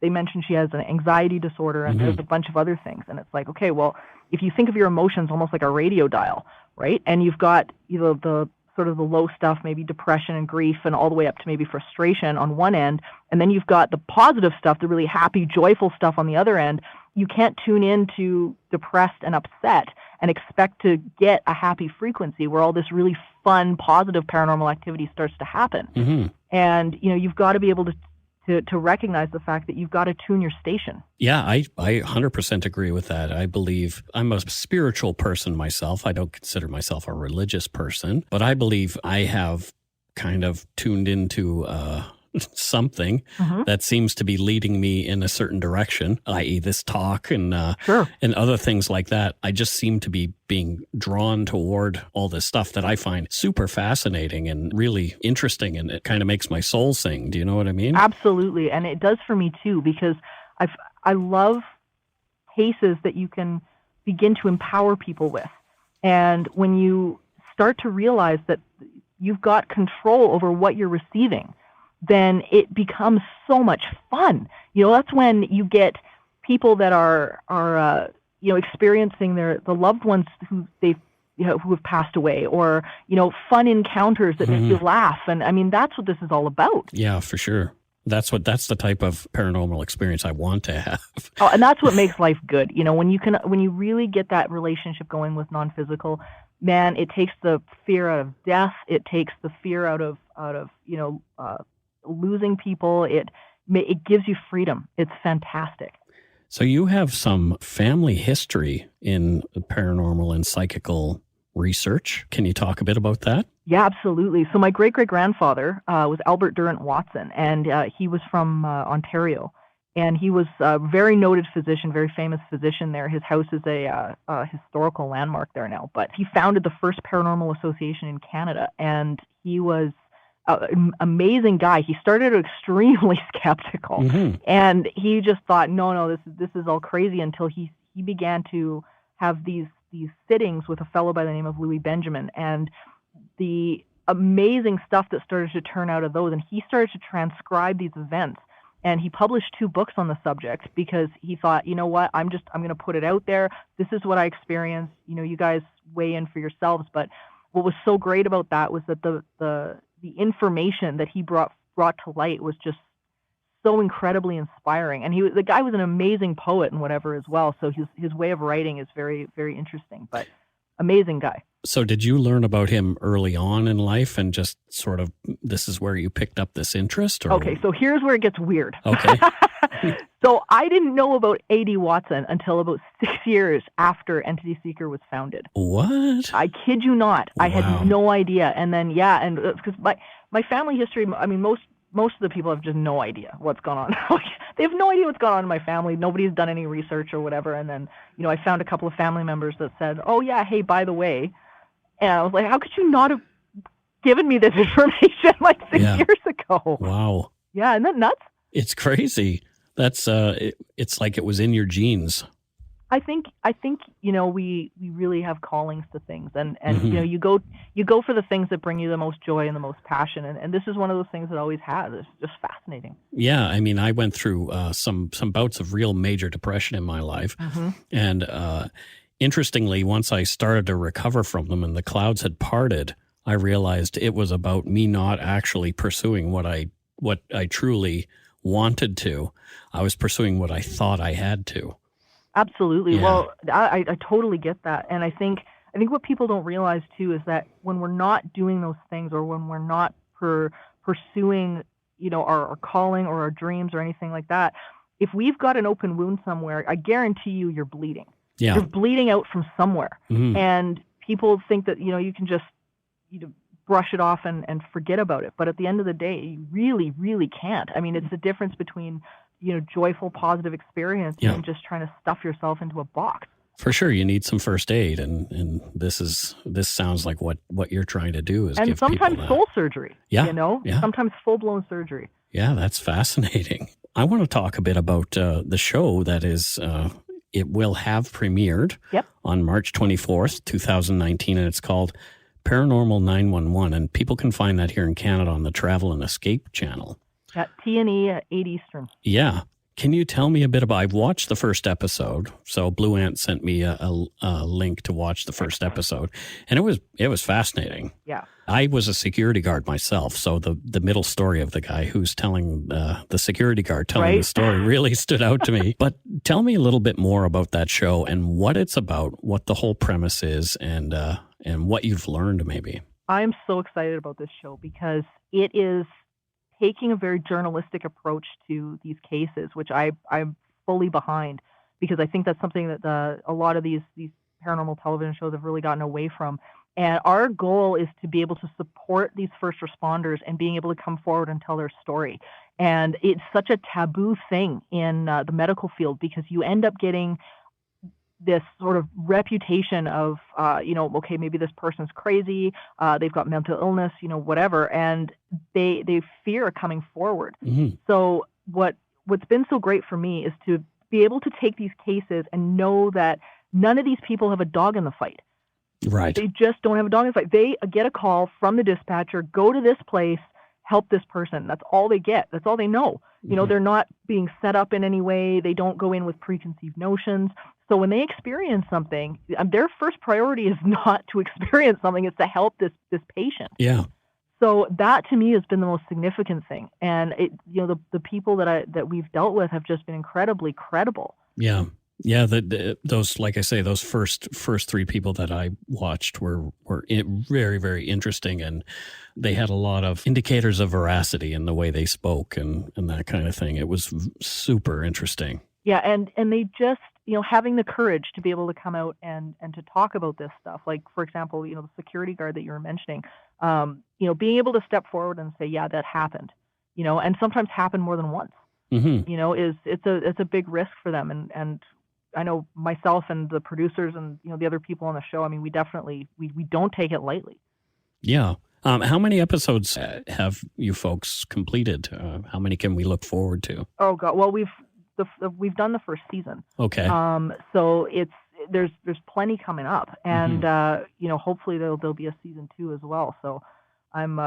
they mentioned she has an anxiety disorder, and there's a bunch of other things. And it's like, okay, well, if you think of your emotions almost like a radio dial, right? And you've got the sort of the low stuff, maybe depression and grief, and all the way up to maybe frustration on one end. And then you've got the positive stuff, the really happy, joyful stuff on the other end. You can't tune into depressed and upset and expect to get a happy frequency where all this really fun, positive paranormal activity starts to happen.
Mm-hmm.
And, you've got to be able to recognize the fact that you've got to tune your station.
Yeah, I 100% agree with that. I believe I'm a spiritual person myself. I don't consider myself a religious person, but I believe I have kind of tuned into something that seems to be leading me in a certain direction, i.e. this talk and
Sure.
and other things like that. I just seem to be being drawn toward all this stuff that I find super fascinating and really interesting, and it kind of makes my soul sing. Do you know what I mean?
Absolutely. And it does for me too, because I love cases that you can begin to empower people with. And when you start to realize that you've got control over what you're receiving, then it becomes so much fun. That's when you get people that are experiencing the loved ones who who have passed away, or fun encounters that make you laugh. And I mean, that's what this is all about.
Yeah, for sure. That's the type of paranormal experience I want to have.
Oh, and that's what makes life good. When you really get that relationship going with non-physical, man, it takes the fear out of death. It takes the fear out of losing people. It gives you freedom. It's fantastic.
So you have some family history in paranormal and psychical research. Can you talk a bit about that?
Yeah, absolutely. So my great-great-grandfather was Albert Durant Watson, and he was from Ontario. And he was a very noted physician, very famous physician there. His house is a historical landmark there now. But he founded the first paranormal association in Canada, and he was an amazing guy. He started extremely skeptical, and he just thought, no, this is all crazy, until he began to have these sittings with a fellow by the name of Louis Benjamin, and the amazing stuff that started to turn out of those. And he started to transcribe these events, and he published 2 books on the subject, because he thought, you know what, I'm going to put it out there. This is what I experienced. You guys weigh in for yourselves. But what was so great about that was that the information that he brought to light was just so incredibly inspiring. And the guy was an amazing poet and whatever as well. So his way of writing is very, very interesting, but amazing guy.
So did you learn about him early on in life and just sort of, this is where you picked up this interest? Or?
Okay, so here's where it gets weird.
Okay.
So I didn't know about A.D. Watson until about 6 years after Entity Seeker was founded.
What?
I kid you not. I
Wow.
had no idea. And then, and because my family history, I mean, most of the people have just no idea what's going on. They have no idea what's going on in my family. Nobody's done any research or whatever. And then, I found a couple of family members that said, oh, yeah, hey, by the way. And I was like, how could you not have given me this information like 6 years ago?
Wow.
Yeah, isn't that nuts?
It's crazy. That's it's like it was in your genes.
I think we really have callings to things, and
Mm-hmm.
you go for the things that bring you the most joy and the most passion, and this is one of those things that always has. It's just fascinating.
Yeah, I mean, I went through some bouts of real major depression in my life, and interestingly, once I started to recover from them and the clouds had parted, I realized it was about me not actually pursuing what I truly wanted to. I was pursuing what I thought I had to.
Absolutely.
Yeah.
Well, I totally get that, and I think what people don't realize too is that when we're not doing those things, or when we're not pursuing, our calling or our dreams or anything like that, if we've got an open wound somewhere, I guarantee you're bleeding.
Yeah.
You're bleeding out from somewhere, and people think that you can just brush it off and forget about it. But at the end of the day, you really, really can't. I mean, it's the difference between joyful, positive experience and just trying to stuff yourself into a box.
For sure, you need some first aid, and this sounds like what you're trying to do is, and give
sometimes
people that.
Soul surgery.
Yeah,
sometimes full blown surgery.
Yeah, that's fascinating. I want to talk a bit about the show that is. It will have premiered on March 24th, 2019, and it's called Paranormal 911, and people can find that here in Canada on the Travel and Escape channel.
At T&E at 8 Eastern.
Yeah. Can you tell me a bit about, I've watched the first episode, so Blue Ant sent me a link to watch the first episode, and it was fascinating.
Yeah.
I was a security guard myself, so the middle story of the guy who's telling the security guard telling the story really stood out to me. But tell me a little bit more about that show and what it's about, what the whole premise is, and what you've learned maybe.
I'm so excited about this show because it is taking a very journalistic approach to these cases, which I'm fully behind, because I think that's something that a lot of these paranormal television shows have really gotten away from. And our goal is to be able to support these first responders and being able to come forward and tell their story. And it's such a taboo thing in the medical field, because you end up getting this sort of reputation of, okay, maybe this person's crazy, they've got mental illness, whatever, and they fear coming forward.
Mm-hmm.
So what's been so great for me is to be able to take these cases and know that none of these people have a dog in the fight.
Right.
They just don't have a dog in the fight. They get a call from the dispatcher, go to this place, help this person. That's all they get. That's all they know. They're not being set up in any way. They don't go in with preconceived notions. So when they experience something, their first priority is not to experience something, it's to help this patient.
Yeah.
So that to me has been the most significant thing. And the people that we've dealt with have just been incredibly credible.
Yeah. Yeah, those, like I say, those first three people that I watched were very, very interesting, and they had a lot of indicators of veracity in the way they spoke and that kind of thing. It was super interesting. Yeah,
and they just, having the courage to be able to come out and to talk about this stuff. Like, for example, the security guard that you were mentioning, being able to step forward and say, yeah, that happened, and sometimes happened more than once,
mm-hmm.
It's a big risk for them. And I know myself and the producers and, the other people on the show, I mean, we definitely, we don't take it lightly.
Yeah. How many episodes have you folks completed? How many can we look forward to?
Oh God. Well, we've done the first season.
Okay.
So there's plenty coming up, and
mm-hmm.
Hopefully there'll be a season 2 as well. So I'm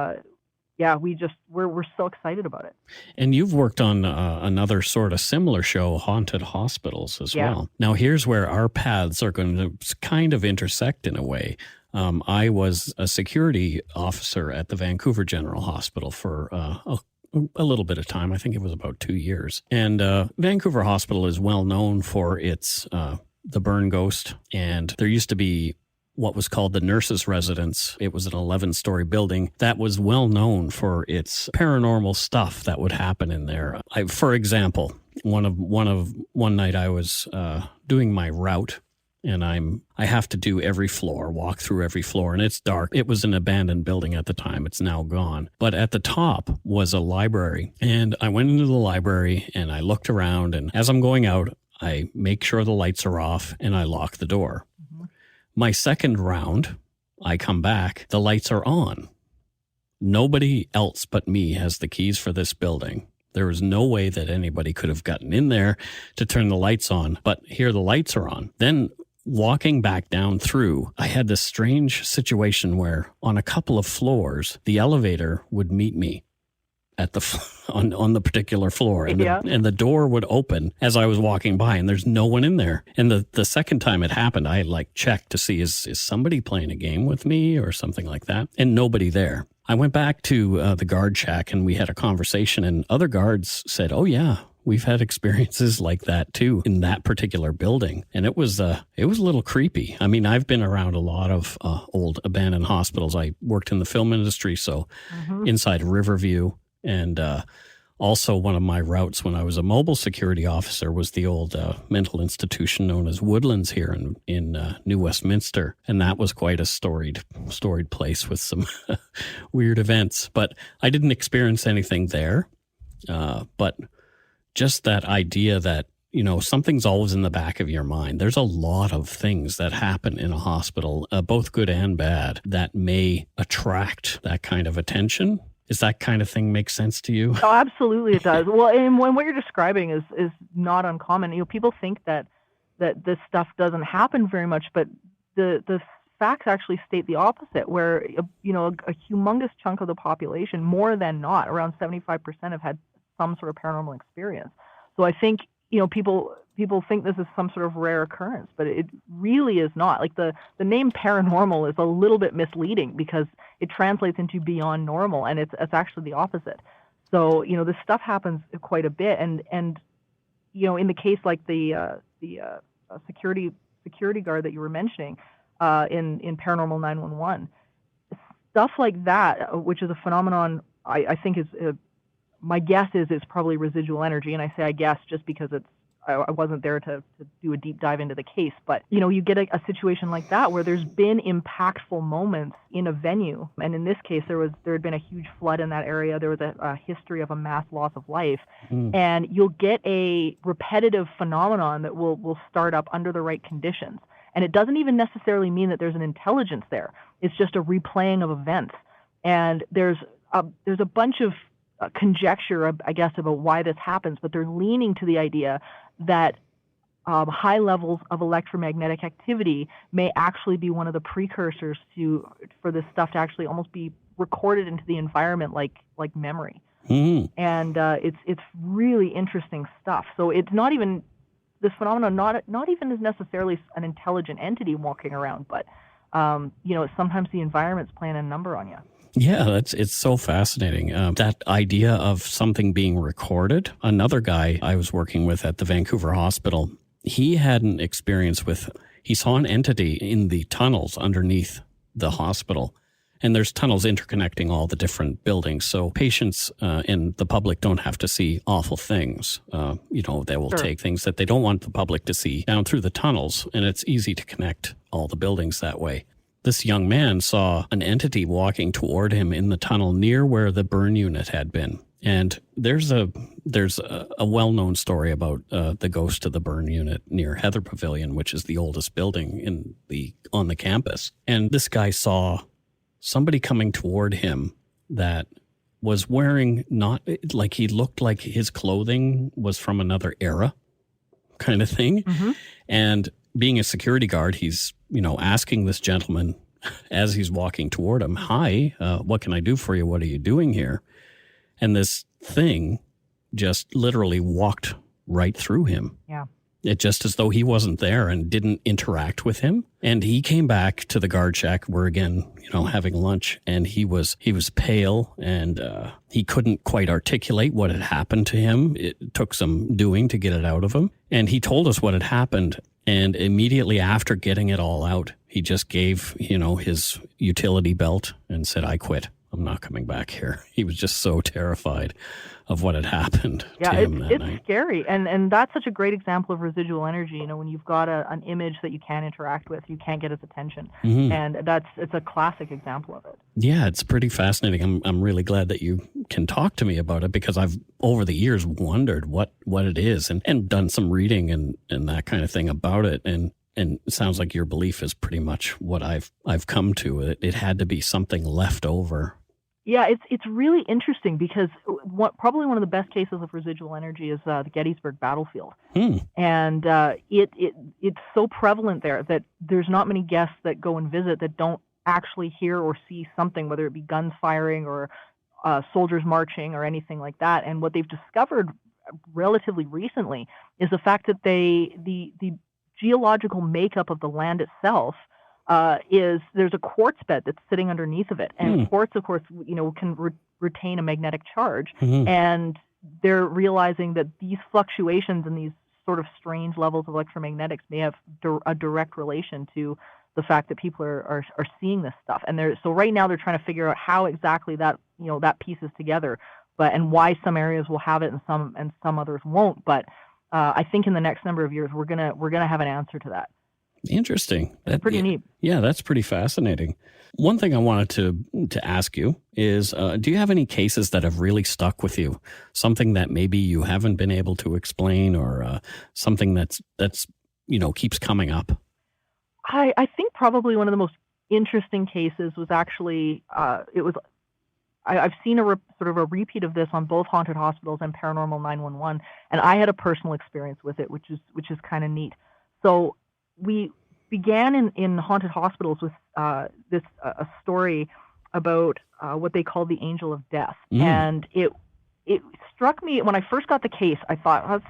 we're so excited about it.
And you've worked on another sort of similar show, Haunted Hospitals, as well. Now here's where our paths are going to kind of intersect in a way. I was a security officer at the Vancouver General Hospital for a little bit of time. I think it was about 2 years. And Vancouver Hospital is well known for its the burn ghost. And there used to be what was called the nurses' residence. It was an 11-story building that was well known for its paranormal stuff that would happen in there. For example, one night I was doing my route, and I have to do every floor, walk through every floor, and it's dark. It was an abandoned building at the time. It's now gone. But at the top was a library, and I went into the library and I looked around, and as I'm going out, I make sure the lights are off and I lock the door. My second round, I come back, the lights are on. Nobody else but me has the keys for this building. There was no way that anybody could have gotten in there to turn the lights on, but here the lights are on. Then walking back down through, I had this strange situation where on a couple of floors, the elevator would meet me at on the particular floor, and the door would open as I was walking by, and there's no one in there. And the second time it happened, I checked to see is somebody playing a game with me or something like that, and nobody there. I went back to the guard shack and we had a conversation, and other guards said, "Oh yeah, we've had experiences like that too in that particular building." And it was a little creepy. I mean, I've been around a lot of old abandoned hospitals. I worked in the film industry, so inside Riverview. And also one of my routes when I was a mobile security officer was the old mental institution known as Woodlands here in New Westminster. And that was quite a storied place with some weird events. But I didn't experience anything there. But just that idea that, something's always in the back of your mind. There's a lot of things that happen in a hospital, both good and bad, that may attract that kind of attention. Does that kind of thing make sense to you?
Oh, absolutely it does. Well, and what you're describing is not uncommon. People think that this stuff doesn't happen very much, but the facts actually state the opposite, where a humongous chunk of the population, more than not, around 75%, have had some sort of paranormal experience. So I think people think this is some sort of rare occurrence, but it really is not. Like the name paranormal is a little bit misleading because it translates into beyond normal, and it's actually the opposite. So this stuff happens quite a bit, and in the case like the security guard that you were mentioning in Paranormal 911, stuff like that, which is a phenomenon I think is my guess is it's probably residual energy, and I say I guess just because I wasn't there to do a deep dive into the case, but you get a situation like that where there's been impactful moments in a venue, and in this case there had been a huge flood in that area. There was a history of a mass loss of life, and you'll get a repetitive phenomenon that will start up under the right conditions, and it doesn't even necessarily mean that there's an intelligence there. It's just a replaying of events, and there's a bunch of conjecture, I guess, about why this happens, but they're leaning to the idea that high levels of electromagnetic activity may actually be one of the precursors for this stuff to actually almost be recorded into the environment like memory. And it's really interesting stuff. So it's not even this phenomenon, not even as necessarily an intelligent entity walking around, but sometimes the environment's playing a number on you.
Yeah, it's so fascinating. That idea of something being recorded. Another guy I was working with at the Vancouver hospital, he had an experience he saw an entity in the tunnels underneath the hospital. And there's tunnels interconnecting all the different buildings. So patients and the public don't have to see awful things. They will take things that they don't want the public to see down through the tunnels. And it's easy to connect all the buildings that way. This young man saw an entity walking toward him in the tunnel near where the burn unit had been. And there's a well-known story about the ghost of the burn unit near Heather Pavilion, which is the oldest building on the campus. And this guy saw somebody coming toward him that was wearing he looked like his clothing was from another era kind of thing. Mm-hmm. And being a security guard, he's, asking this gentleman as he's walking toward him, "Hi, what can I do for you? What are you doing here?" And this thing just literally walked right through him. Yeah. It just as though he wasn't there and didn't interact with him. And he came back to the guard shack. We're again, having lunch, and he was pale, and he couldn't quite articulate what had happened to him. It took some doing to get it out of him. And he told us what had happened. And immediately after getting it all out, he just gave, his utility belt and said, "I quit. I'm not coming back here." He was just so terrified of what had happened to him that night.
It's scary. And that's such a great example of residual energy. When you've got an image that you can't interact with, you can't get its attention.
Mm-hmm.
And it's a classic example of it.
Yeah, it's pretty fascinating. I'm really glad that you can talk to me about it, because I've over the years wondered what it is and done some reading and that kind of thing about it. And it sounds like your belief is pretty much what I've come to. It had to be something left over.
Yeah, it's really interesting, because probably one of the best cases of residual energy is the Gettysburg battlefield. And it's so prevalent there that there's not many guests that go and visit that don't actually hear or see something, whether it be guns firing or soldiers marching or anything like that. And what they've discovered relatively recently is the fact that the geological makeup of the land itself is there's a quartz bed that's sitting underneath of it, and quartz, of course, can retain a magnetic charge, and they're realizing that these fluctuations and these sort of strange levels of electromagnetics may have a direct relation to the fact that people are seeing this stuff, and so right now they're trying to figure out how exactly that that pieces together, and why some areas will have it and some others won't, but I think in the next number of years we're gonna have an answer to that.
Interesting.
That's pretty neat.
Yeah, that's pretty fascinating. One thing I wanted to ask you is, do you have any cases that have really stuck with you? Something that maybe you haven't been able to explain, or something that's keeps coming up?
I think probably one of the most interesting cases was actually I've seen sort of a repeat of this on both haunted hospitals and paranormal 911, and I had a personal experience with it, which is kind of neat. So we began in haunted hospitals with a story about what they called the Angel of Death, and it struck me when I first got the case. I thought,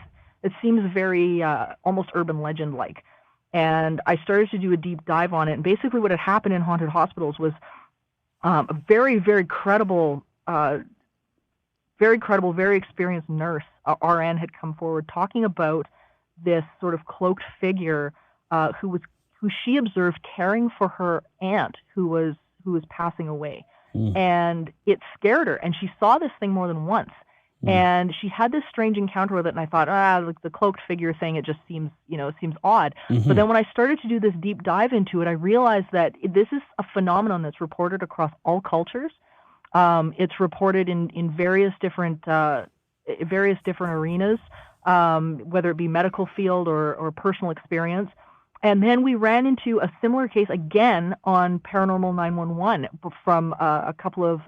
it seems very almost urban legend like, and I started to do a deep dive on it. And basically, what had happened in haunted hospitals was a very, very credible, very experienced nurse, RN, had come forward talking about this sort of cloaked figure who she observed caring for her aunt who was passing away, and it scared her, and she saw this thing more than once, and she had this strange encounter with it, and I thought, like the cloaked figure thing, it just seems odd. But then when I started to do this deep dive into it, I realized that this is a phenomenon that's reported across all cultures. It's reported in various different arenas, whether it be medical field or personal experience. And then we ran into a similar case again on paranormal 911 from a couple of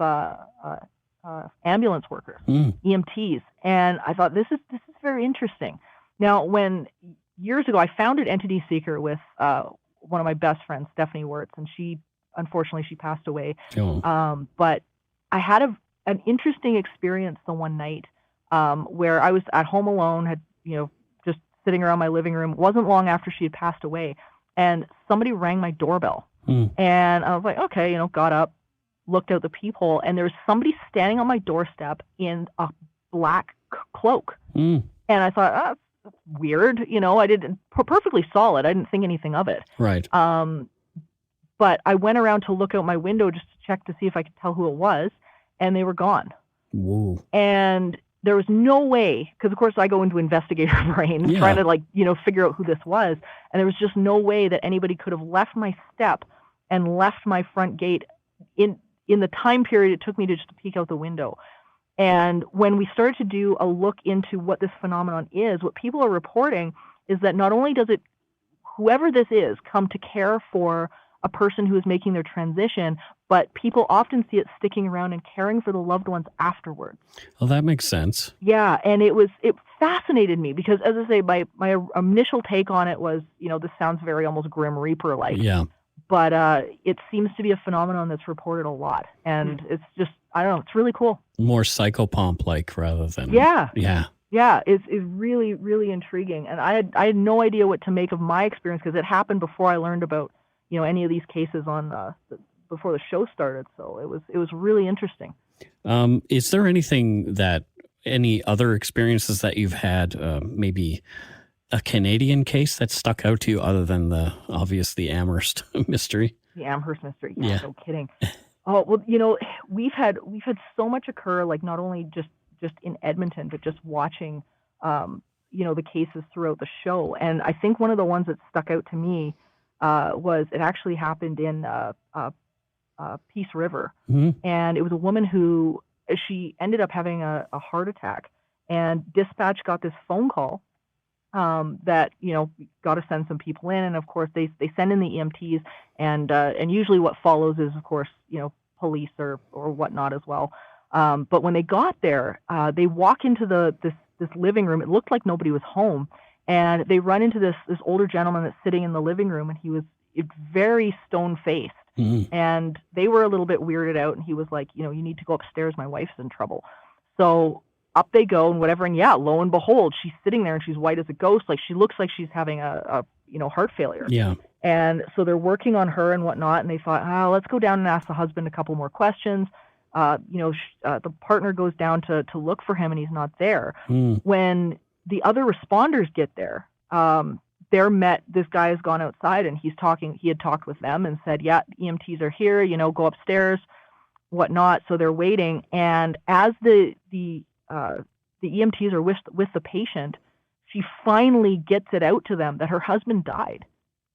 ambulance workers, EMTs, and I thought this is very interesting. Now, when years ago I founded Entity Seeker with one of my best friends, Stephanie Wirtz, and unfortunately she passed away. But I had an interesting experience the one night where I was at home alone, had just sitting around my living room. It wasn't long after she had passed away, and somebody rang my doorbell. And I was like, okay, got up, looked out the peephole, and there was somebody standing on my doorstep in a black cloak. And I thought, that's weird. I didn't, perfectly solid. I didn't think anything of it.
Right.
But I went around to look out my window just to check to see if I could tell who it was, and they were gone.
Whoa.
And there was no way, because of course I go into investigator brain trying to figure out who this was, and there was just no way that anybody could have left my step and left my front gate in the time period it took me to just peek out the window. And when we started to do a look into what this phenomenon is, what people are reporting is that not only does whoever this is come to care for a person who is making their transition, but people often see it sticking around and caring for the loved ones afterwards.
Well, that makes sense.
Yeah, and it fascinated me because, as I say, my initial take on it was, this sounds very almost Grim Reaper-like.
Yeah.
But it seems to be a phenomenon that's reported a lot, and it's just, I don't know, it's really cool.
More psychopomp-like rather than...
Yeah.
Yeah.
Yeah, it's really, really intriguing. And I had no idea what to make of my experience because it happened before I learned about, any of these cases on before the show started. So it was really interesting.
Is there any other experiences that you've had, maybe a Canadian case that stuck out to you other than the Amherst mystery?
The Amherst mystery.
Yeah.
No kidding. Oh, well, we've had so much occur, like not only just in Edmonton, but just watching, the cases throughout the show. And I think one of the ones that stuck out to me was it actually happened in Peace River.
Mm-hmm.
And it was a woman who, she ended up having a heart attack, and dispatch got this phone call that, got to send some people in. And of course they send in the EMTs, and usually what follows is, of course, police or whatnot as well. But when they got there, they walk into this living room. It looked like nobody was home, and they run into this older gentleman that's sitting in the living room, and he was very stone-faced.
Mm-hmm.
And they were a little bit weirded out, and he was like, you need to go upstairs. My wife's in trouble. So up they go and whatever. And yeah, lo and behold, she's sitting there and she's white as a ghost. Like, she looks like she's having a heart failure.
Yeah.
And so they're working on her and whatnot. And they thought, let's go down and ask the husband a couple more questions. The partner goes down to look for him, and he's not there.
Mm.
When the other responders get there, this guy has gone outside, and he had talked with them and said, yeah, EMTs are here, go upstairs, whatnot. So they're waiting. And as the EMTs are with the patient, she finally gets it out to them that her husband died.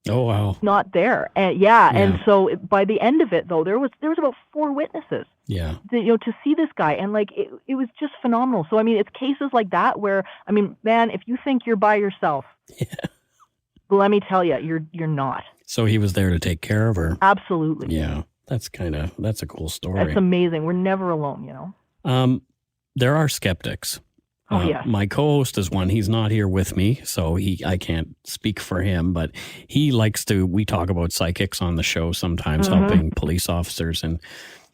Oh, wow.
Not there. And and so by the end of it, though, there was about 4 witnesses.
Yeah.
To see this guy, and like it was just phenomenal. So I mean, it's cases like that where, I mean, man, if you think you're by yourself, let me tell you, you're not.
So he was there to take care of her.
Absolutely.
Yeah. That's a cool story.
That's amazing. We're never alone,
There are skeptics.
Oh, yeah.
My co-host is one. He's not here with me, so I can't speak for him, but he likes to, we talk about psychics on the show sometimes,
Mm-hmm.
helping police officers, and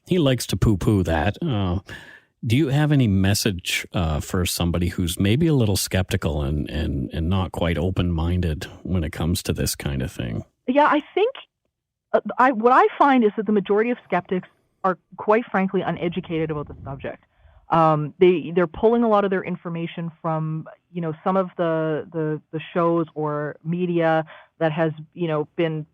he likes to poo-poo that. Do you have any message for somebody who's maybe a little skeptical and not quite open-minded when it comes to this kind of thing?
Yeah, I think what I find is that the majority of skeptics are, quite frankly, uneducated about the subject. They're pulling a lot of their information from, some of the shows or media that has, been,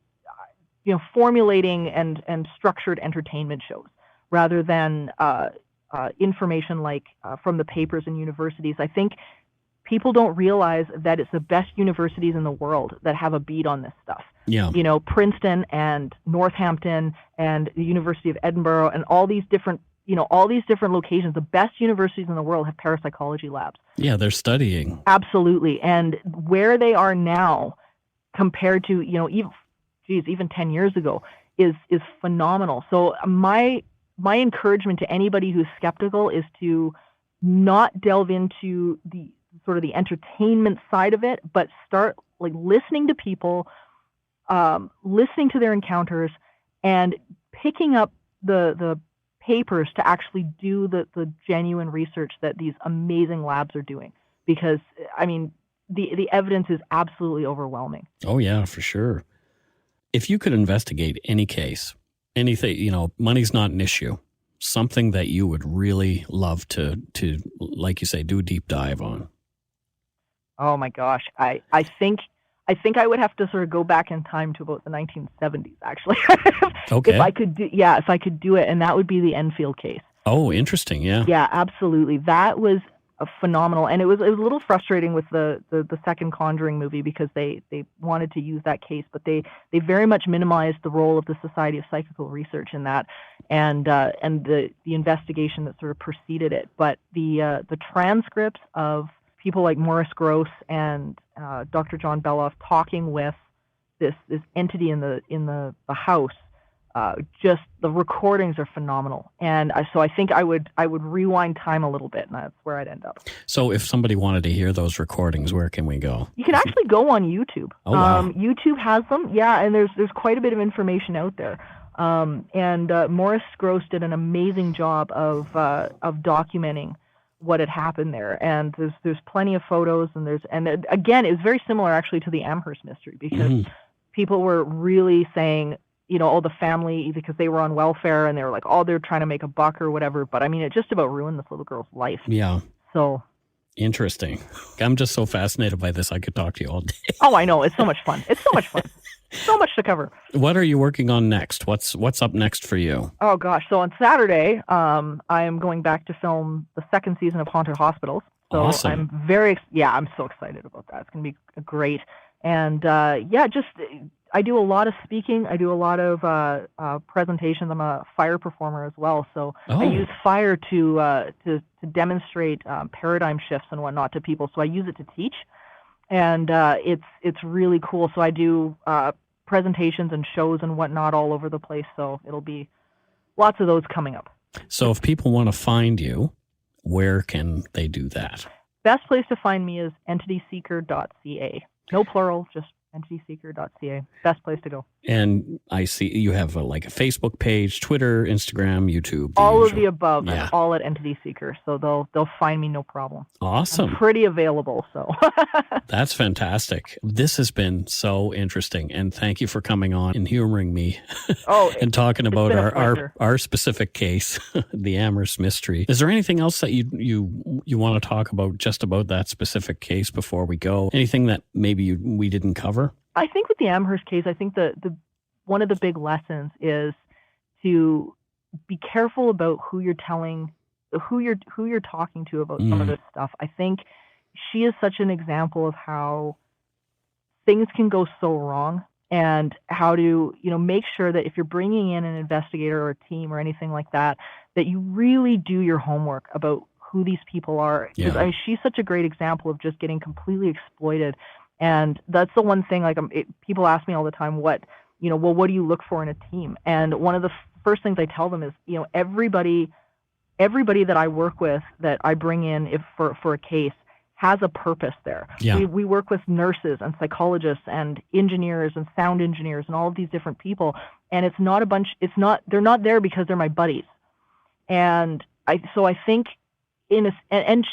formulating and structured entertainment shows rather than information like from the papers and universities. I think people don't realize that it's the best universities in the world that have a beat on this stuff.
Yeah.
Princeton and Northampton and the University of Edinburgh and all these different locations, the best universities in the world have parapsychology labs.
Yeah, they're studying.
Absolutely. And where they are now compared to, even 10 years ago is phenomenal. So my encouragement to anybody who's skeptical is to not delve into the sort of the entertainment side of it, but start like listening to people, listening to their encounters, and picking up the papers to actually do the genuine research that these amazing labs are doing. Because, I mean, the evidence is absolutely overwhelming.
Oh, yeah, for sure. If you could investigate any case, anything, money's not an issue, something that you would really love to, like you say, do a deep dive on.
Oh my gosh. I think I would have to sort of go back in time to about the 1970s, actually.
Okay.
If I could do it, and that would be the Enfield case.
Oh, interesting. Yeah.
Yeah, absolutely. That was a phenomenal, and it was a little frustrating with the second Conjuring movie because they wanted to use that case, but they very much minimized the role of the Society of Psychical Research in that, and the investigation that sort of preceded it. But the transcripts of people like Maurice Grosse and Dr. John Beloff talking with this entity in the house, just the recordings are phenomenal. And so I think I would rewind time a little bit, and that's where I'd end up. So
if somebody wanted to hear those recordings, where can we go?
You can actually go on YouTube.
Oh, wow.
YouTube has them, yeah, and there's quite a bit of information out there. And Maurice Grosse did an amazing job of documenting what had happened there, and there's plenty of photos, and again, it was very similar actually to the Amherst mystery because people were really saying, the family, because they were on welfare and they were like, they're trying to make a buck or whatever, but I mean, it just about ruined this little girl's life.
Yeah.
So
Interesting. I'm just so fascinated by this. I could talk to you all day.
Oh, I know. It's so much fun. It's so much fun. So much to cover.
What are you working on next? What's up next for you?
Oh, gosh. So on Saturday, I am going back to film the second season of Haunted Hospitals. So
Awesome.
I'm so excited about that. It's going to be great. And I do a lot of speaking. I do a lot of presentations. I'm a fire performer as well. So I use fire to demonstrate paradigm shifts and whatnot to people. So I use it to teach. And it's really cool. So I do presentations and shows and whatnot all over the place. So it'll be lots of those coming up.
So if people want to find you, where can they do that?
Best place to find me is entityseeker.ca. No plural, just entityseeker.ca. Best place to go.
And I see you have a Facebook page, Twitter, Instagram, YouTube.
All of the above.
Yeah.
And all at Entity Seeker. So they'll find me no problem.
Awesome.
I'm pretty available. So
That's fantastic. This has been so interesting. And thank you for coming on and humoring me and talking about our specific case, the Amherst mystery. Is there anything else that you want to talk about just about that specific case before we go? Anything that maybe we didn't cover?
I think with the Amherst case, I think the one of the big lessons is to be careful about who you're talking to about some of this stuff. I think she is such an example of how things can go so wrong, and how to make sure that if you're bringing in an investigator or a team or anything like that, that you really do your homework about who these people are. Because she's such a great example of just getting completely exploited. And that's the one thing, people ask me all the time, what do you look for in a team? And one of the first things I tell them is, everybody that I work with, that I bring in for a case, has a purpose there.
Yeah.
We work with nurses and psychologists and engineers and sound engineers and all of these different people. And they're not there because they're my buddies. And I think and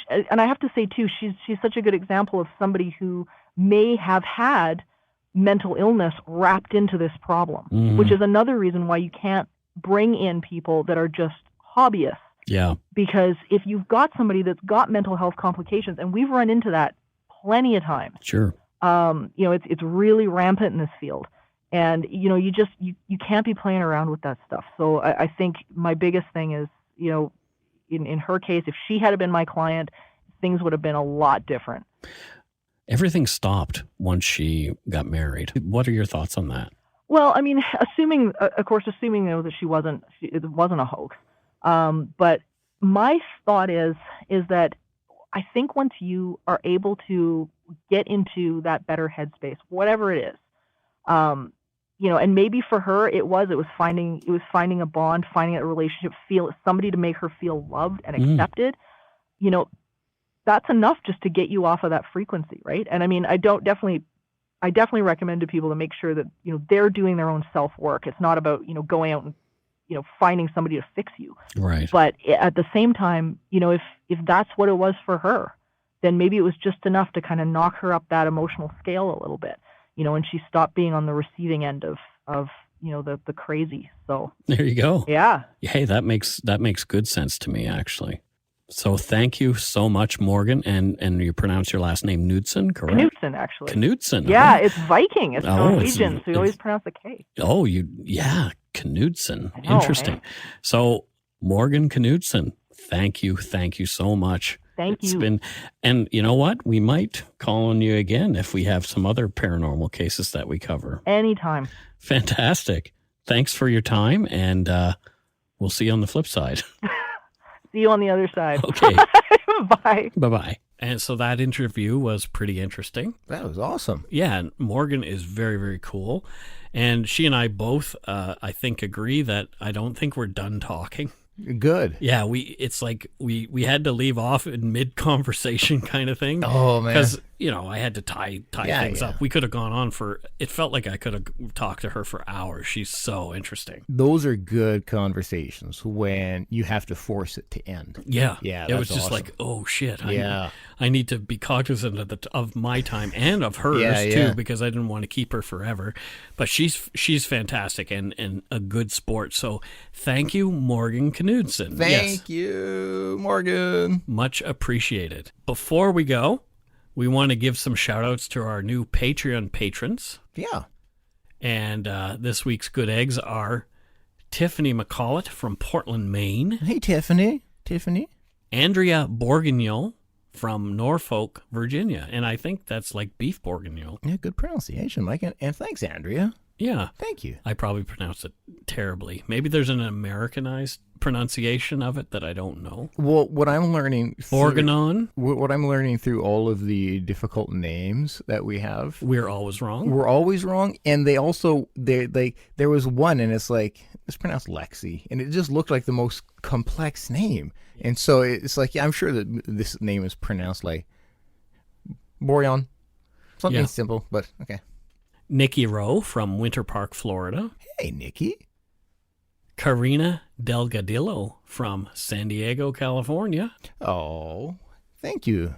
I have to say too, she's such a good example of somebody who may have had mental illness wrapped into this problem, which is another reason why you can't bring in people that are just hobbyists.
Yeah. Because
if you've got somebody that's got mental health complications, and we've run into that plenty of times.
Sure.
It's really rampant in this field. And, you can't be playing around with that stuff. So I think my biggest thing is, in her case, if she had been my client, things would have been a lot different.
Everything stopped once she got married. What are your thoughts on that?
Well, I mean, assuming that it wasn't a hoax. But my thought is that I think once you are able to get into that better headspace, whatever it is, and maybe for her it was finding a bond, finding a relationship, somebody to make her feel loved and accepted. That's enough just to get you off of that frequency, right? And I mean, I definitely recommend to people to make sure that they're doing their own self work. It's not about going out and finding somebody to fix you,
right?
But at the same time, if that's what it was for her, then maybe it was just enough to kind of knock her up that emotional scale a little bit, and she stopped being on the receiving end of the crazy. So
there you go.
Yeah.
Hey, that makes good sense to me, actually. So thank you so much, Morgan. And you pronounce your last name Knudsen, correct?
Knudsen, actually.
Knudsen.
Yeah, it's Viking. It's Norwegian, so you always pronounce the K.
Oh, Knudsen. Interesting.
Hey?
So Morgan Knudsen, thank you so much.
Thank you.
And you know what? We might call on you again if we have some other paranormal cases that we cover.
Anytime.
Fantastic. Thanks for your time, and we'll see you on the flip side.
See you on the other side.
Okay.
Bye.
Bye-bye. And so that interview was pretty interesting.
That was awesome.
Yeah, and Morgan is very, very cool. And she and I both, I think, agree that I don't think we're done talking.
Good.
Yeah, it's like we had to leave off in mid-conversation kind of thing.
Oh, man.
Because I had to tie
Yeah,
things
yeah.
up. We could have gone on it felt like I could have talked to her for hours. She's so interesting.
Those are good conversations when you have to force it to end.
Yeah.
Yeah,
It was
that's
just
awesome.
like, oh shit.
Yeah.
I need to be cognizant of my time and of hers
Yeah,
too,
yeah.
because I didn't want to keep her forever. But she's fantastic and a good sport. So thank you, Morgan Knudsen.
Thank you, Morgan.
Much appreciated. Before we go, we want to give some shout outs to our new Patreon patrons.
Yeah.
And this week's good eggs are Tiffany McCollett from Portland, Maine.
Hey, Tiffany.
Andrea Bourguignon from Norfolk, Virginia. And I think that's like beef bourguignon.
Yeah, good pronunciation, Mike. And thanks, Andrea.
Yeah.
Thank you.
I probably pronounced it terribly. Maybe there's an Americanized pronunciation of it that I don't know.
Well, what I'm learning
Bourguignon.
what I'm learning through all of the difficult names that we have,
We're always wrong.
we're always wrong. And they also there was one, and it's like it's pronounced Lexi, and it just looked like the most complex name. And so it's like, yeah, I'm sure that this name is pronounced like Bourguignon, something
Yeah.
simple, but okay.
Nikki Rowe from Winter Park, Florida.
Hey, Nikki.
Karina Delgadillo from San Diego, California.
Oh, thank you.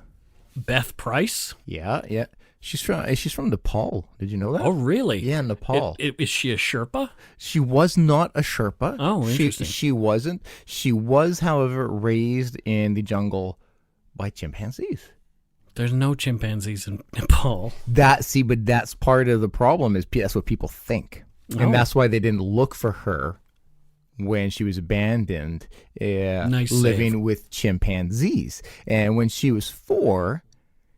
Beth Price.
Yeah. She's from Nepal. Did you know that?
Oh, really?
Yeah, Nepal.
Is she a Sherpa?
She was not a Sherpa.
Oh, interesting.
She wasn't. She was, however, raised in the jungle by chimpanzees.
There's no chimpanzees in Nepal.
But that's part of the problem. That's what people think,
Oh.
and that's why they didn't look for her when she was abandoned,
Nice
living
save.
with chimpanzees. And when she was 4,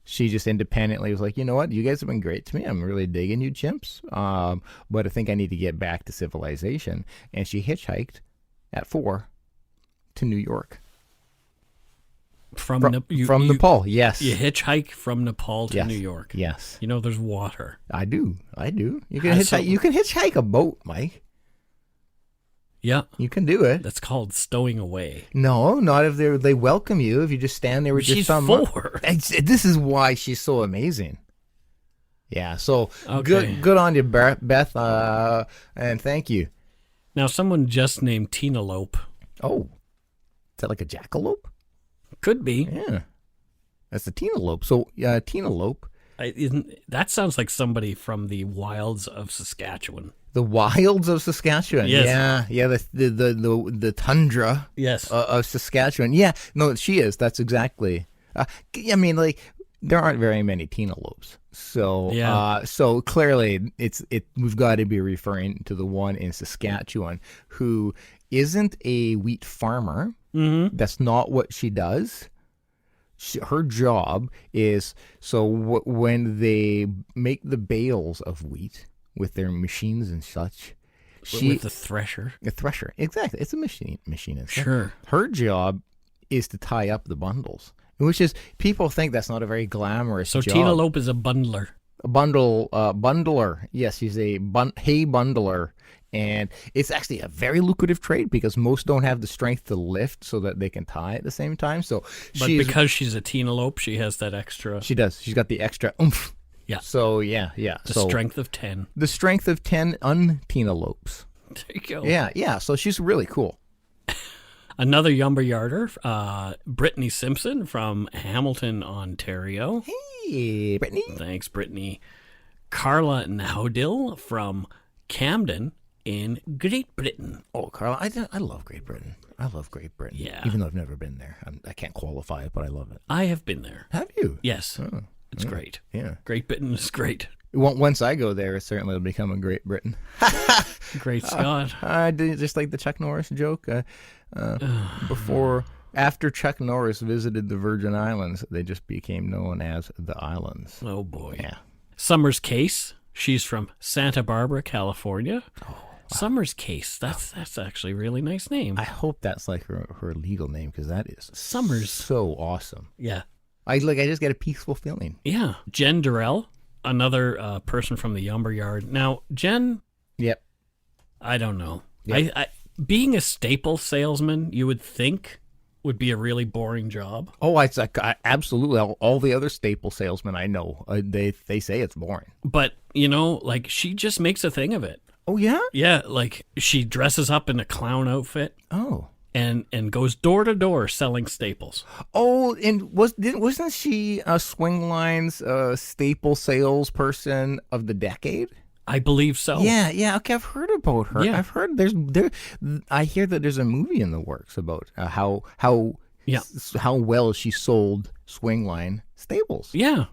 she just independently was like, you know what, you guys have been great to me. I'm really digging you chimps, but I think I need to get back to civilization. And she hitchhiked at 4 to New York.
From
From Nepal, yes.
You hitchhike from Nepal to
Yes.
New York.
Yes.
There's water.
I do. You can
Has
hitchhike. You can hitchhike a boat, Mike.
Yeah.
You can do it.
That's called stowing away.
No, not if they welcome you. If you just stand there with your
She's
thumb
4.
up. This is why she's so amazing. Yeah. So
Okay.
good on you, Beth. And thank you.
Now, someone just named Tina Lope.
Oh, is that like a jackalope?
Could be.
Yeah, that's the Tina Lope. So Tina Lope,
That sounds like somebody from the wilds of Saskatchewan.
the wilds of Saskatchewan.
Yes.
Yeah. The tundra.
Yes.
Of Saskatchewan. Yeah, no, she is. That's exactly. I mean, like, there aren't very many Tina Lopes, so
Yeah.
So clearly we've got to be referring to the one in Saskatchewan who isn't a wheat farmer.
Mm-hmm.
That's not what she does. Her job is when they make the bales of wheat with their machines and such.
With the thresher.
A thresher, exactly. It's a machine and stuff.
Sure.
Her job is to tie up the bundles, which is, people think that's not a very glamorous
So
job.
Tina Lope is a bundler.
A bundler. Yes, she's a hay bundler. And it's actually a very lucrative trade because most don't have the strength to lift so that they can tie at the same time. So
But because she's a Tina Lope, she has that extra.
she does. She's got the extra oomph.
Yeah.
So yeah.
The
So
strength of 10.
the strength of 10 un-Tina Lopes.
There you go.
Yeah. So she's really cool.
Another Yumber Yarder, Brittany Simpson from Hamilton, Ontario.
Hey, Brittany.
Thanks, Brittany. Carla Nowdill from Camden in Great Britain.
Oh, Carla, I love Great Britain. I love Great Britain.
Yeah.
Even though I've never been there. I can't qualify it, but I love it.
I have been there.
Have you?
Yes.
Oh,
It's great.
yeah.
Great Britain is great.
Once I go there, it certainly will become a Great Britain.
Great Scott.
I did just like the Chuck Norris joke. After Chuck Norris visited the Virgin Islands, they just became known as the Islands.
Oh, boy.
Yeah.
Summer's Case. She's from Santa Barbara, California. Summer's Case. That's actually a really nice name.
I hope that's like her legal name, because that is
Summers.
so awesome.
Yeah.
I just get a peaceful feeling.
Yeah. Jen Durrell, another person from the Yumber Yard. Now, Jen,
Yep.
I don't know.
Yep.
I being a staple salesman, you would think would be a really boring job.
Oh, it's like absolutely. All the other staple salesmen I know, they say it's boring.
But, like she just makes a thing of it.
Oh, yeah?
Yeah, like she dresses up in a clown outfit.
Oh.
And goes door to door selling staples.
Oh, and wasn't she a Swingline's staple salesperson of the decade?
I believe so.
Yeah. Okay, I've heard about her.
Yeah.
I've heard I hear that there's a movie in the works about how well she sold Swingline staples.
Yeah.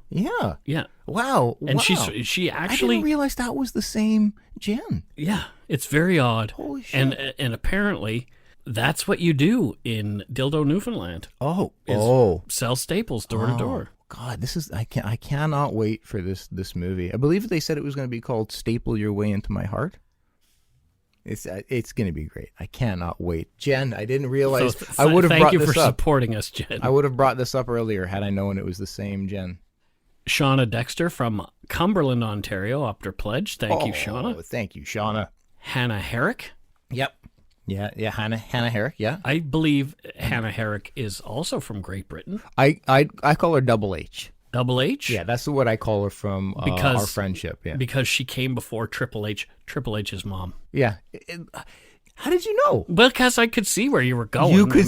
Wow.
And she actually,
I didn't realize that was the same Jen.
Yeah, it's very odd.
Holy shit.
And apparently that's what you do in Dildo, Newfoundland.
Oh.
Sell staples door to door.
God, I cannot wait for this movie. I believe they said it was going to be called Staple Your Way Into My Heart. It's going to be great. I cannot wait. Jen, I didn't realize I would have brought this up.
Thank you for supporting us, Jen.
I would have brought this up earlier had I known it was the same Jen.
Shauna Dexter from Cumberland, Ontario, upped her pledge. Thank you, Shauna.
Thank you, Shauna.
Hannah Herrick.
Yep. Yeah, Hannah Herrick, yeah.
I believe Hannah Herrick is also from Great Britain.
I call her Double H.
Double H?
Yeah, that's what I call her from our friendship. Yeah,
because she came before Triple H. Triple H's mom.
Yeah. How did you know?
Well, because I could see where you were going.
You could,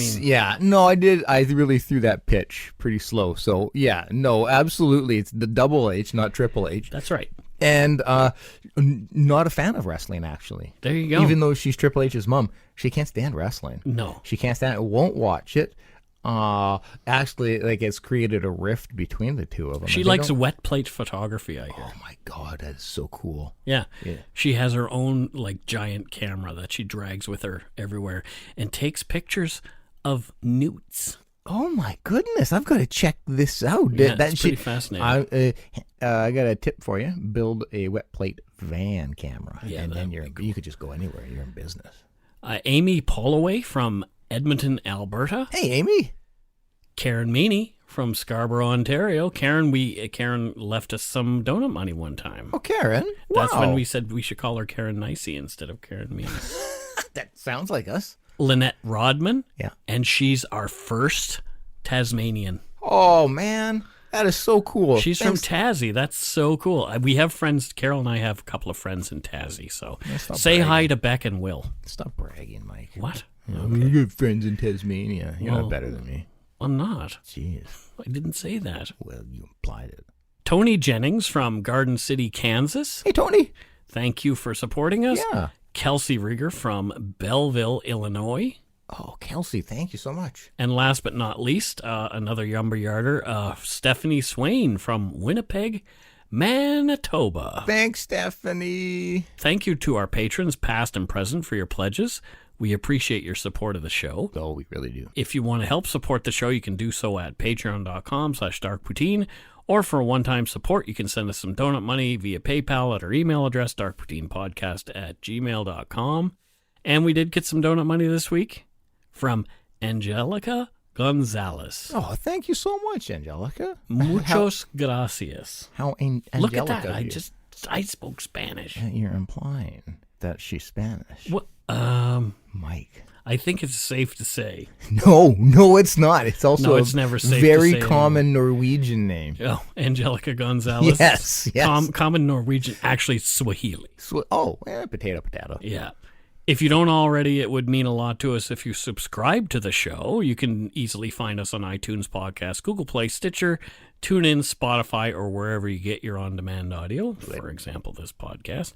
No, I did. I really threw that pitch pretty slow. So yeah, no, absolutely, it's the Double H, not Triple H.
That's right.
And not a fan of wrestling, actually.
There you go.
Even though she's Triple H's mom, she can't stand wrestling.
No,
she can't stand it. Won't watch it. Actually, like, it's created a rift between the two of them.
She likes wet plate photography, I hear.
Oh my God, that is so cool.
Yeah. She has her own like giant camera that she drags with her everywhere and takes pictures of newts.
Oh my goodness, I've got to check this out.
Yeah, that's pretty fascinating.
I got a tip for you. Build a wet plate van camera.
Yeah,
and then you could just go anywhere. You're in business.
Amy Polloway from Edmonton, Alberta.
Hey, Amy.
Karen Meany from Scarborough, Ontario. Karen left us some donut money one time.
Oh, Karen.
That's
wow.
when we said we should call her Karen Nicey instead of Karen Meany.
That sounds like us.
Lynette Rodman.
Yeah.
And she's our first Tasmanian.
Oh, man. That is so cool.
She's from Tassie. That's so cool. We have friends. Carol and I have a couple of friends in Tassie. So say hi to Beck and Will.
Stop bragging, Mike.
What?
Okay. You have friends in Tasmania. You're not better than me.
I'm not.
Jeez.
I didn't say that.
Well, you implied it.
Tony Jennings from Garden City, Kansas.
Hey, Tony.
Thank you for supporting us.
Yeah.
Kelsey Rieger from Belleville, Illinois.
Oh, Kelsey, thank you so much.
And last but not least, another Yumber-Yarder, Stephanie Swain from Winnipeg, Manitoba.
Thanks, Stephanie.
Thank you to our patrons, past and present, for your pledges. We appreciate your support of the show.
Oh, we really do.
If you want to help support the show, you can do so at patreon.com/darkpoutine. Or for a one-time support, you can send us some donut money via PayPal at our email address, darkpoutinepodcast@gmail.com. And we did get some donut money this week from Angelica Gonzalez.
Oh, thank you so much, Angelica.
Muchos gracias.
How Angelica.
Look at that. I spoke Spanish.
You're implying that she's Spanish.
What?
Mike.
I think it's safe to say.
No, it's not. It's also
it's never safe
very
to say
common Norwegian name.
Oh, Angelica Gonzalez.
Yes.
Common Norwegian, actually Swahili.
Potato.
Yeah. If you don't already, it would mean a lot to us if you subscribe to the show. You can easily find us on iTunes Podcast, Google Play, Stitcher, TuneIn, Spotify, or wherever you get your on-demand audio. For example, this podcast.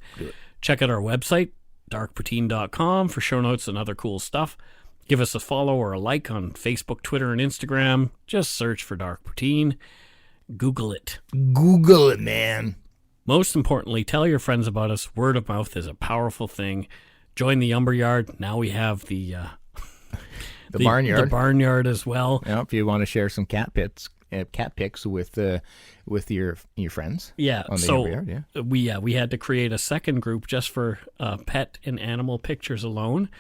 Check out our website, darkpoutine.com, for show notes and other cool stuff. Give us a follow or a like on Facebook, Twitter, and Instagram. Just search for Dark Poutine. Google it.
Google it, man.
Most importantly, tell your friends about us. Word of mouth is a powerful thing. Join the Umber Yard. Now we have the
barnyard.
The barnyard as well.
Yeah, if you want to share some cat pics with your friends.
Yeah.
On the
so
Umber Yard,
we had to create a second group just for pet and animal pictures alone,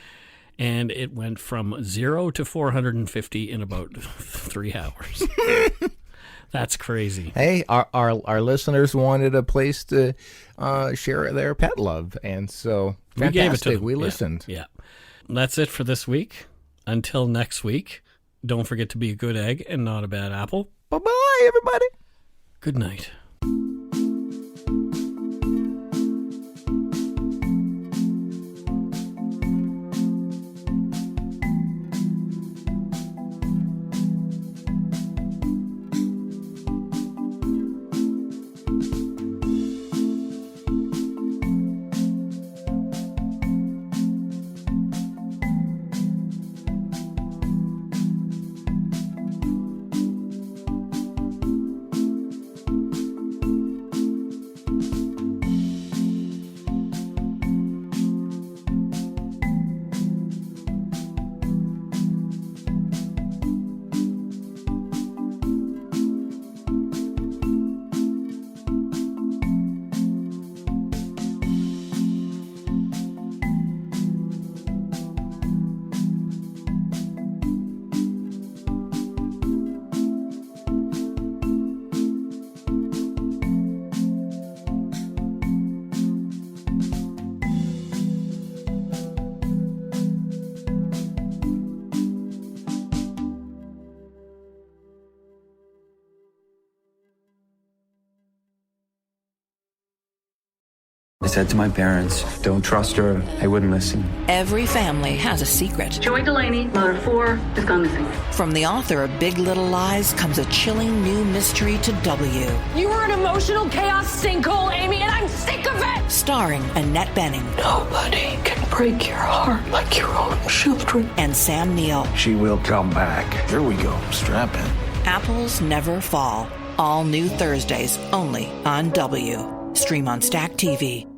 and it went from 0 to 450 in about 3 hours. That's crazy.
Hey, our listeners wanted a place to share their pet love, and so fantastic.
We gave it to them.
We listened.
Yeah. That's it for this week. Until next week, Don't forget to be a good egg and not a bad apple.
Bye-bye, everybody.
Good night.
I said to my parents, don't trust her. They wouldn't listen.
Every family has a secret.
Joy Delaney, mother of 4, has gone missing.
From the author of Big Little Lies comes a chilling new mystery to W.
You were an emotional chaos sinkhole, Amy, and I'm sick of it!
Starring Annette Bening.
Nobody can break your heart like your own children.
And Sam Neill.
She will come back. Here we go. Strap in.
Apples Never Fall. All new Thursdays, only on W. Stream on Stack TV.